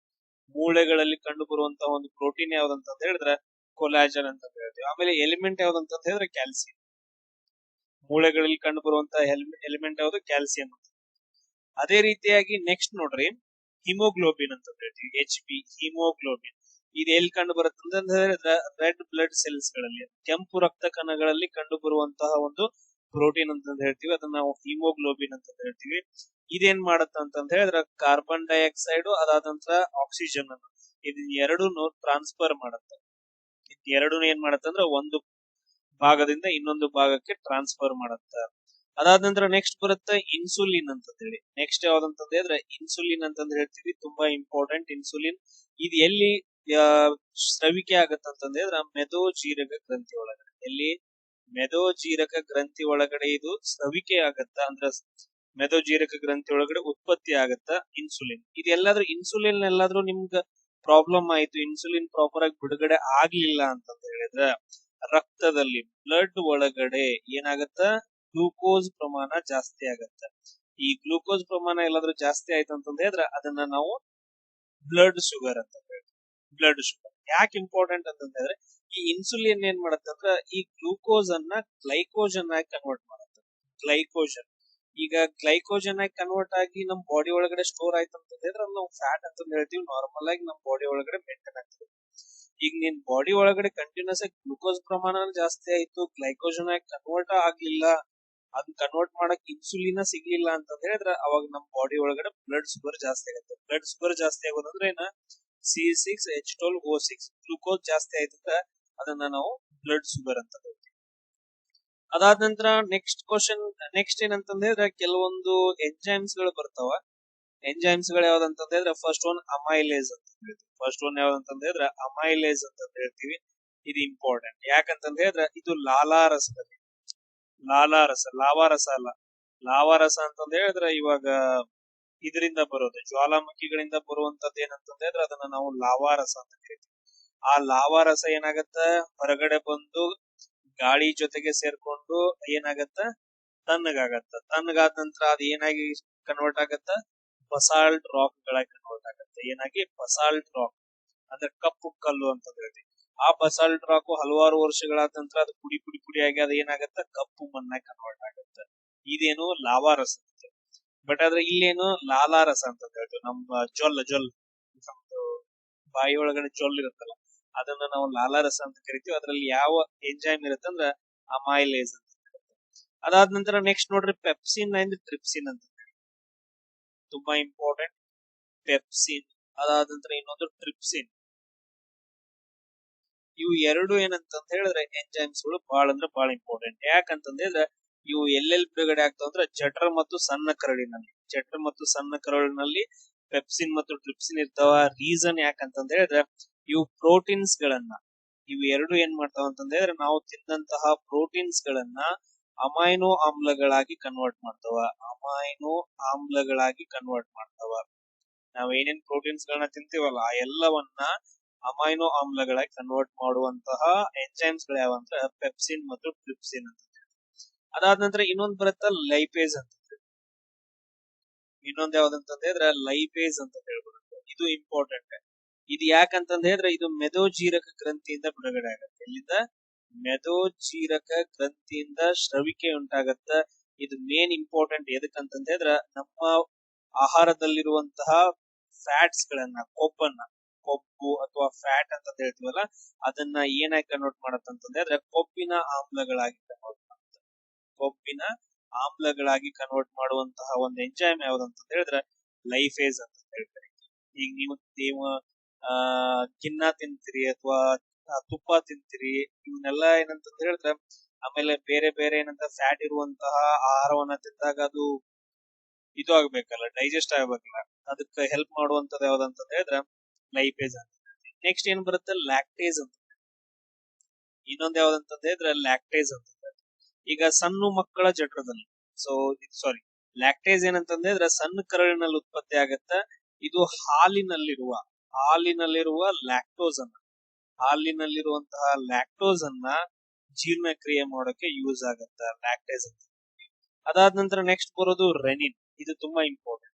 Speaker 1: ಮೂಳೆಗಳಲ್ಲಿ ಕಂಡು ಬರುವಂತ ಒಂದು ಪ್ರೋಟೀನ್ ಯಾವ್ದಂತ ಹೇಳಿದ್ರೆ ಕೊಲಾಜನ್ ಅಂತ ಹೇಳ್ತೀವಿ. ಆಮೇಲೆ ಎಲಿಮೆಂಟ್ ಯಾವ್ದಂತ ಹೇಳಿದ್ರೆ ಕ್ಯಾಲ್ಸಿಯಂ. ಮೂಳೆಗಳಲ್ಲಿ ಕಂಡು ಬರುವಂತ ಎಲಿಮೆಂಟ್ ಯಾವ್ದು? ಕ್ಯಾಲ್ಸಿಯಂ. ಅದೇ ರೀತಿಯಾಗಿ ನೆಕ್ಸ್ಟ್ ನೋಡ್ರಿ ಹಿಮೋಗ್ಲೋಬಿನ್ ಅಂತ ಹೇಳ್ತೀವಿ. HB haemoglobin. ಇದು ಎಲ್ಲಿ ಕಂಡು ಬರುತ್ತೆ ಅಂತ ಹೇಳಿದ್ರೆ ರೆಡ್ ಬ್ಲಡ್ ಸೆಲ್ಸ್ ಗಳಲ್ಲಿ, ಕೆಂಪು ರಕ್ತ ಕಣಗಳಲ್ಲಿ ಕಂಡು ಬರುವಂತಹ ಒಂದು ಪ್ರೋಟೀನ್ ಅಂತ ಹೇಳ್ತೀವಿ. ಅದನ್ನ ನಾವು ಹಿಮೋಗ್ಲೋಬಿನ್ ಅಂತ ಹೇಳ್ತೀವಿ. ಇದೇನ್ ಮಾಡತ್ತ ಅಂತ ಹೇಳಿದ್ರೆ ಕಾರ್ಬನ್ ಡೈಆಕ್ಸೈಡ್ ಅದಾದ ನಂತರ ಆಕ್ಸಿಜನ್ ಅನ್ನು ಇದನ್ನ ಎರಡೂನು ಟ್ರಾನ್ಸ್ಫರ್ ಮಾಡುತ್ತೆ. ಎರಡೂ ಏನ್ ಮಾಡತ್ತೆ ಅಂದ್ರೆ ಒಂದು ಭಾಗದಿಂದ ಇನ್ನೊಂದು ಭಾಗಕ್ಕೆ ಟ್ರಾನ್ಸ್ಫರ್ ಮಾಡುತ್ತೆ. ಅದಾದ ನಂತರ ನೆಕ್ಸ್ಟ್ ಬರುತ್ತೆ ಇನ್ಸುಲಿನ್ ಅಂತ ಹೇಳಿ. ನೆಕ್ಸ್ಟ್ ಯಾವ್ದಂತ ಹೇಳಿದ್ರೆ ಇನ್ಸುಲಿನ್ ಅಂತ ಹೇಳ್ತೀವಿ. ತುಂಬಾ ಇಂಪಾರ್ಟೆಂಟ್ ಇನ್ಸುಲಿನ್. ಇದು ಎಲ್ಲಿ ಸ್ರವಿಕೆ ಆಗತ್ತೆ ಅಂತ ಹೇಳಿದ್ರೆ ಮೆದೋಜೀರಕ ಗ್ರಂಥಿ ಒಳಗಡೆ. ಎಲ್ಲಿ? ಮೆದೋಜೀರಕ ಗ್ರಂಥಿ ಒಳಗಡೆ ಇದು ಸ್ರವಿಕೆ ಆಗತ್ತ. ಅಂದ್ರೆ ಮೆದೋಜೀರಕ ಗ್ರಂಥಿ ಒಳಗಡೆ ಉತ್ಪತ್ತಿ ಆಗತ್ತ ಇನ್ಸುಲಿನ್. ಇದೆಲ್ಲಾದ್ರೂ ಇನ್ಸುಲಿನ್ ಎಲ್ಲಾದ್ರೂ ನಿಮ್ಗ ಪ್ರಾಬ್ಲಮ್ ಆಯ್ತು, ಇನ್ಸುಲಿನ್ ಪ್ರಾಪರ್ ಆಗಿ ಬಿಡುಗಡೆ ಆಗ್ಲಿಲ್ಲ ಅಂತ ಹೇಳಿದ್ರೆ ರಕ್ತದಲ್ಲಿ ಬ್ಲಡ್ ಒಳಗಡೆ ಏನಾಗತ್ತ? ಗ್ಲೂಕೋಸ್ ಪ್ರಮಾಣ ಜಾಸ್ತಿ ಆಗತ್ತೆ. ಈ ಗ್ಲೂಕೋಸ್ ಪ್ರಮಾಣ ಎಲ್ಲಾದ್ರೂ ಜಾಸ್ತಿ ಆಯ್ತು ಅಂತ ಹೇಳಿದ್ರೆ ಅದನ್ನ ನಾವು ಬ್ಲಡ್ ಶುಗರ್ ಅಂತ ಹೇಳ್ತೀವಿ. ಬ್ಲಡ್ ಶುಗರ್ ಯಾಕೆ ಇಂಪಾರ್ಟೆಂಟ್ ಅಂತ ಹೇಳಿದ್ರೆ ಈ ಇನ್ಸುಲಿನ್ ಏನ್ ಮಾಡತ್ತೆ ಅಂದ್ರೆ ಈ ಗ್ಲೂಕೋಸ್ ಅನ್ನ ಗ್ಲೈಕೋಜನ್ ಆಗಿ ಕನ್ವರ್ಟ್ ಮಾಡುತ್ತೆ. ಗ್ಲೈಕೋಜನ್ ಈಗ ಗ್ಲೈಕೋಜನ್ ಆಗಿ ಕನ್ವರ್ಟ್ ಆಗಿ ನಮ್ ಬಾಡಿ ಒಳಗಡೆ ಸ್ಟೋರ್ ಆಯ್ತು ಅಂತ ಹೇಳಿದ್ರೆ ನಾವು ಫ್ಯಾಟ್ ಅಂತ ಹೇಳ್ತೀವಿ. ನಾರ್ಮಲ್ ಆಗಿ ನಮ್ ಬಾಡಿ ಒಳಗಡೆ ಮೇಂಟೈನ್ ಆಗ್ತದೆ. ಈಗ ನಿನ್ ಬಾಡಿ ಒಳಗಡೆ ಕಂಟಿನ್ಯೂಸ್ ಆಗಿ ಗ್ಲೂಕೋಸ್ ಪ್ರಮಾಣ ಜಾಸ್ತಿ ಆಯ್ತು, ಗ್ಲೈಕೋಜನ್ ಆಗಿ ಕನ್ವರ್ಟ್ ಆಗ್ಲಿಲ್ಲ, ಅದನ್ನ ಕನ್ವರ್ಟ್ ಮಾಡಕ್ ಇನ್ಸುಲಿನ್ ಸಿಗ್ಲಿಲ್ಲ ಅಂತ ಹೇಳಿದ್ರೆ ಅವಾಗ ನಮ್ ಬಾಡಿ ಒಳಗಡೆ ಬ್ಲಡ್ ಶುಗರ್ ಜಾಸ್ತಿ ಆಗುತ್ತೆ. ಬ್ಲಡ್ ಶುಗರ್ ಜಾಸ್ತಿ ಆಗೋದಂದ್ರೆ ಏನ C6H12O6 ಗ್ಲೂಕೋಸ್ ಜಾಸ್ತಿ ಆಯ್ತಂದ್ರೆ ಅದನ್ನ ನಾವು ಬ್ಲಡ್ ಶುಗರ್ ಅಂತ ಹೇಳ್ತೀವಿ. ಅದಾದ ನಂತರ ನೆಕ್ಸ್ಟ್ ಏನಂತಂದ್ರೆ ಕೆಲವೊಂದು ಎಂಜೈಮ್ಸ್ ಗಳು ಬರ್ತಾವ. ಎಂಜೈಮ್ಸ್ ಗಳು ಯಾವ್ದಂತಂದ್ರೆ ಫಸ್ಟ್ ಒನ್ ಅಮೈಲೇಸ್ ಅಂತ ಹೇಳ್ತೀವಿ. ಫಸ್ಟ್ ಒನ್ ಯಾವ್ದಂತಂದ್ರೆ ಅಮೈಲೇಸ್ ಅಂತ ಹೇಳ್ತೀವಿ. ಇದು ಇಂಪಾರ್ಟೆಂಟ್. ಯಾಕಂತಂದ್ರೆ ಇದು ಲಾಲಾರಸದಲ್ಲಿ, ಲಾವಾರಸ ಅಲ್ಲ, ಲಾವಾರಸ ಅಂತಂದ ಹೇಳಿದ್ರೆ ಇವಾಗ ಇದರಿಂದ ಬರೋದು ಜ್ವಾಲಾಮುಖಿಗಳಿಂದ ಬರುವಂತದ್ದು ಏನಂತಂದ್ರೆ ಅದನ್ನ ನಾವು ಲಾವಾರಸ ಅಂತ ಕರಿತೀವಿ. ಆ ಲಾವಾರಸ ಏನಾಗತ್ತ, ಹೊರಗಡೆ ಬಂದು ಗಾಳಿ ಜೊತೆಗೆ ಸೇರ್ಕೊಂಡು ಏನಾಗತ್ತ, ತಣ್ಣಗಾದ ನಂತರ ಅದು ಏನಾಗಿ ಕನ್ವರ್ಟ್ ಆಗತ್ತ, ಬಸಾಲ್ಟ್ ರಾಕ್ ಗಳಾಗಿ ಕನ್ವರ್ಟ್ ಆಗತ್ತೆ. ಏನಾಗಿ ಬಸಾಲ್ಟ್ ರಾಕ್ ಅಂದ್ರೆ ಕಪ್ಪು ಕಲ್ಲು ಅಂತ ಹೇಳ್ತೀವಿ. ಆ ಬಸಾಲ್ಟ್ ರಾಕ್ ಹಲವಾರು ವರ್ಷಗಳಾದ ನಂತರ ಅದು ಪುಡಿ ಆಗಿ ಅದು ಏನಾಗತ್ತ, ಕಪ್ಪು ಮಣ್ಣಾಗಿ ಕನ್ವರ್ಟ್ ಆಗತ್ತೆ. ಇದೇನು ಲಾವಾರಸ. ಬಟ್ ಆದ್ರೆ ಇಲ್ಲೇನು ಲಾಲಾರಸ ಅಂತ ಹೇಳ್ತೀವಿ. ನಮ್ಮ ಜೊಲ್ ನಮ್ದು ಬಾಯಿ ಒಳಗಡೆ ಜೊಲ್ ಇರುತ್ತಲ್ಲ, ಅದನ್ನ ನಾವು ಲಾಲಾರಸ ಅಂತ ಕರಿತೀವಿ. ಅದ್ರಲ್ಲಿ ಯಾವ ಎಂಜೈಮ್ ಇರುತ್ತೆ ಅಂದ್ರೆ ಅಮೈಲೇಸ್ ಅಂತ ಇರುತ್ತೆ. ಅದಾದ ನಂತರ ನೆಕ್ಸ್ಟ್ ನೋಡ್ರಿ ಪೆಪ್ಸಿನ್ ಅಂಡ್ ಟ್ರಿಪ್ಸಿನ್ ಅಂತ ತುಂಬಾ ಇಂಪಾರ್ಟೆಂಟ್. ಪೆಪ್ಸಿನ್, ಅದಾದ ನಂತರ ಇನ್ನೊಂದು ಟ್ರಿಪ್ಸಿನ್. ಇವು ಎರಡು ಏನಂತ ಹೇಳಿದ್ರೆ ಎಂಜೈಮ್ಸ್ ಗಳು ಬಹಳ ಅಂದ್ರೆ ಬಹಳ ಇಂಪಾರ್ಟೆಂಟ್. ಯಾಕಂತಂದ್ರೆ ಇವು ಎಲ್ಲೆಲ್ಲಿ ಬಿಡುಗಡೆ ಆಗ್ತಾವ ಅಂದ್ರೆ ಜಠರ ಮತ್ತು ಸಣ್ಣ ಕರಳಿನಲ್ಲಿ ಪೆಪ್ಸಿನ್ ಮತ್ತು ಟ್ರಿಪ್ಸಿನ್ ಇರ್ತಾವ. ರೀಸನ್ ಯಾಕಂತಂದ ಹೇಳಿದ್ರೆ ಇವು ಪ್ರೋಟೀನ್ಸ್ ಗಳನ್ನ, ಇವು ಎರಡು ಏನ್ ಮಾಡ್ತಾವ ಅಂತಂದ್ರೆ ನಾವು ತಿಂದಂತಹ ಪ್ರೋಟೀನ್ಸ್ ಗಳನ್ನ ಅಮೈನೋ ಆಮ್ಲಗಳಾಗಿ ಕನ್ವರ್ಟ್ ಮಾಡ್ತಾವ. ನಾವ್ ಏನೇನ್ ಪ್ರೋಟೀನ್ಸ್ ಗಳನ್ನ ತಿಂತೀವಲ್ಲ ಆ ಎಲ್ಲವನ್ನ ಅಮೈನೋ ಆಮ್ಲಗಳಾಗಿ ಕನ್ವರ್ಟ್ ಮಾಡುವಂತಹ ಎಂಜೈಮ್ಸ್ ಗಳು ಯಾವಂದ್ರೆ ಪೆಪ್ಸಿನ್ ಮತ್ತು ಟ್ರಿಪ್ಸಿನ್ ಅಂತ. ಅದಾದ ನಂತರ ಇನ್ನೊಂದು ಬರುತ್ತ ಲೈಪೇಸ್ ಅಂತ. ಇನ್ನೊಂದ್ ಯಾವ್ದಂತಂದ್ರೆ ಲೈಪೇಸ್ ಅಂತ ಹೇಳ್ಬರುತ್ತೆ. ಇದು ಇಂಪಾರ್ಟೆಂಟ್. ಇದು ಯಾಕಂತಂದ ಹೇಳಿದ್ರೆ ಇದು ಮೆದೋಜೀರಕ ಗ್ರಂಥಿಯಿಂದ ಬಿಡುಗಡೆ ಆಗುತ್ತೆ. ಇಲ್ಲಿಂದ ಮೆದೋಜೀರಕ ಗ್ರಂಥಿಯಿಂದ ಸ್ರವಿಕೆ ಉಂಟಾಗತ್ತ. ಇದು ಮೇನ್ ಇಂಪಾರ್ಟೆಂಟ್. ಎದಕ್ಕಂತಂದ ಹೇಳಿದ್ರೆ ನಮ್ಮ ಆಹಾರದಲ್ಲಿರುವಂತಹ ಫ್ಯಾಟ್ಸ್ ಗಳನ್ನ, ಕೊಬ್ಬು ಅಥವಾ ಫ್ಯಾಟ್ ಅಂತ ಹೇಳ್ತೀವಲ್ಲ, ಅದನ್ನ ಏನಾಗಿ ಕನ್ವರ್ಟ್ ಮಾಡತ್ತಂತಂದ್ರೆ ಕೊಬ್ಬಿನ ಆಮ್ಲಗಳಾಗಿ ಕನ್ವರ್ಟ್ ಮಾಡುವಂತಹ ಒಂದು ಎಂಜೈಮ್ ಯಾವ್ದಂತ ಹೇಳಿದ್ರೆ ಲೈಫೇಸ್ ಅಂತ ಹೇಳ್ತಾರೆ. ಈಗ ನೀವು ಗಿನ್ನ ತಿಂತೀರಿ ಅಥವಾ ತುಪ್ಪ ತಿಂತೀರಿ, ಇವನ್ನೆಲ್ಲ ಏನಂತ ಹೇಳಿದ್ರೆ ಆಮೇಲೆ ಬೇರೆ ಏನಂತ ಫ್ಯಾಟ್ ಇರುವಂತಹ ಆಹಾರವನ್ನ ತಿಂದಾಗ ಅದು ಇದು ಆಗ್ಬೇಕಲ್ಲ, ಡೈಜೆಸ್ಟ್ ಆಗ್ಬೇಕಲ್ಲ, ಅದಕ್ಕೆ ಹೆಲ್ಪ್ ಮಾಡುವಂತದ್ದು ಯಾವ್ದಂತ ಹೇಳಿದ್ರೆ ಲೈಪೇಸ್ ಅಂತ. ನೆಕ್ಸ್ಟ್ ಏನ್ ಬರುತ್ತೆ, ಲ್ಯಾಕ್ಟೇಸ್ ಅಂತ. ಇನ್ನೊಂದ್ ಯಾವ್ದಂತ ಹೇಳಿದ್ರೆ ಲ್ಯಾಕ್ಟೇಸ್ ಅಂತ. ಈಗ ಸಣ್ಣ ಮಕ್ಕಳ ಜಠರದಲ್ಲಿ ಲ್ಯಾಕ್ಟೇಸ್ ಏನಂತಂದ್ರೆ ಸಣ್ಣ ಕರಳಿನಲ್ಲಿ ಉತ್ಪತ್ತಿ ಆಗತ್ತ. ಇದು ಹಾಲಿನಲ್ಲಿರುವ ಲ್ಯಾಕ್ಟೋಸ್ ಅನ್ನ ಜೀರ್ಣಕ್ರಿಯೆ ಮಾಡೋಕೆ ಯೂಸ್ ಆಗತ್ತ ಲ್ಯಾಕ್ಟೇಸ್ ಅಂತ. ಅದಾದ ನಂತರ ನೆಕ್ಸ್ಟ್ ಬರೋದು ರೆನಿನ್. ಇದು ತುಂಬಾ ಇಂಪಾರ್ಟೆಂಟ್.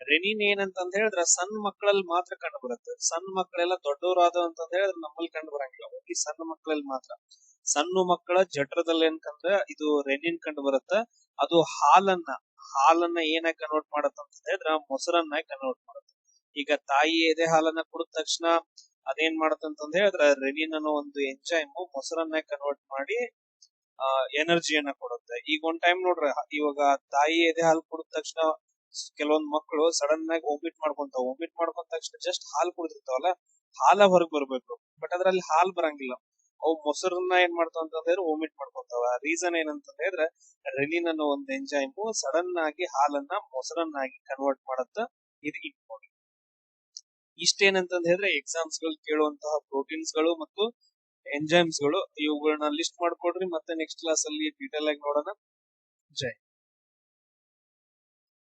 Speaker 1: ರೆನಿನ್ ಏನಂತ ಹೇಳಿದ್ರೆ ಸಣ್ಣ ಮಕ್ಕಳಲ್ಲಿ ಮಾತ್ರ ಕಂಡು ಬರುತ್ತೆ. ಸಣ್ಣ ಮಕ್ಕಳೆಲ್ಲ ದೊಡ್ಡವರಾದ ಅಂತ ಹೇಳಿದ್ರೆ ನಮ್ಮಲ್ಲಿ ಕಂಡು ಬರಂಗಿಲ್ಲ. ಓನ್ಲಿ ಸಣ್ಣ ಮಕ್ಕಳಲ್ಲಿ ಮಾತ್ರ. ಸಣ್ಣ ಮಕ್ಕಳ ಜಠರದಲ್ಲಿ ಏನಂತಂದ್ರೆ ಇದು ರೆನಿನ್ ಕಂಡು ಬರುತ್ತೆ. ಅದು ಹಾಲನ್ನ ಏನಾಗಿ ಕನ್ವರ್ಟ್ ಮಾಡತ್ತಂತ ಹೇಳಿದ್ರೆ ಮೊಸರನ್ನಾಗಿ ಕನ್ವರ್ಟ್ ಮಾಡುತ್ತೆ. ಈಗ ತಾಯಿ ಎದೆ ಹಾಲನ್ನ ಕುಡಿದ ತಕ್ಷಣ ಅದೇನ್ ಮಾಡತ್ತಂತ ಹೇಳಿದ್ರೆ ರೆನಿನ್ ಅನ್ನೋ ಒಂದು ಎಂಜೈಮ್ ಮೊಸರನ್ನಾಗಿ ಕನ್ವರ್ಟ್ ಮಾಡಿ ಎನರ್ಜಿಯನ್ನ ಕೊಡುತ್ತೆ. ಈಗ ಒಂದ್ ಟೈಮ್ ನೋಡ್ರಿ, ಇವಾಗ ತಾಯಿ ಎದೆ ಹಾಲು ಕುಡಿದ ತಕ್ಷಣ ಕೆಲವೊಂದ್ ಮಕ್ಕಳು ಸಡನ್ ಆಗಿ ವಾಮಿಟ್ ಮಾಡ್ಕೊಂತ ತಕ್ಷಣ ಜಸ್ಟ್ ಹಾಲು ಕುಡಿದಿರ್ತಾವಲ್ಲ, ಹಾಲ ಹೊರಗ್ ಬರ್ಬೇಕು. ಬಟ್ ಅದ್ರಲ್ಲಿ ಹಾಲ್ ಬರಂಗಿಲ್ಲ. ಅವು ಮೊಸರನ್ನ ಏನ್ ಮಾಡ್ತಾವ ಅಂತಂದ್ರೆ ವಾಮಿಟ್ ಮಾಡ್ಕೊಂತಾವ. ರೀಸನ್ ಏನಂತ ಹೇಳಿದ್ರೆ ರೆನಿನ್ ಅನ್ನೋ ಒಂದು ಎಂಜೈಮ್ ಸಡನ್ ಆಗಿ ಹಾಲನ್ನ ಮೊಸರನ್ನಾಗಿ ಕನ್ವರ್ಟ್ ಮಾಡತ್ತ. ಇದು ಇಂಪಾರ್ಟೆಂಟ್. ಇಷ್ಟೇನಂತ ಹೇಳಿದ್ರೆ ಎಕ್ಸಾಮ್ಸ್ ಗಳು ಕೇಳುವಂತಹ ಪ್ರೋಟೀನ್ಸ್ ಗಳು ಮತ್ತು ಎಂಜೈಮ್ಸ್ ಗಳು, ಇವುಗಳನ್ನ ಲಿಸ್ಟ್ ಮಾಡ್ಕೊಡ್ರಿ. ಮತ್ತೆ ನೆಕ್ಸ್ಟ್ ಕ್ಲಾಸ್ ಅಲ್ಲಿ ಡೀಟೇಲ್ ಆಗಿ ನೋಡೋಣ. ಜೈ.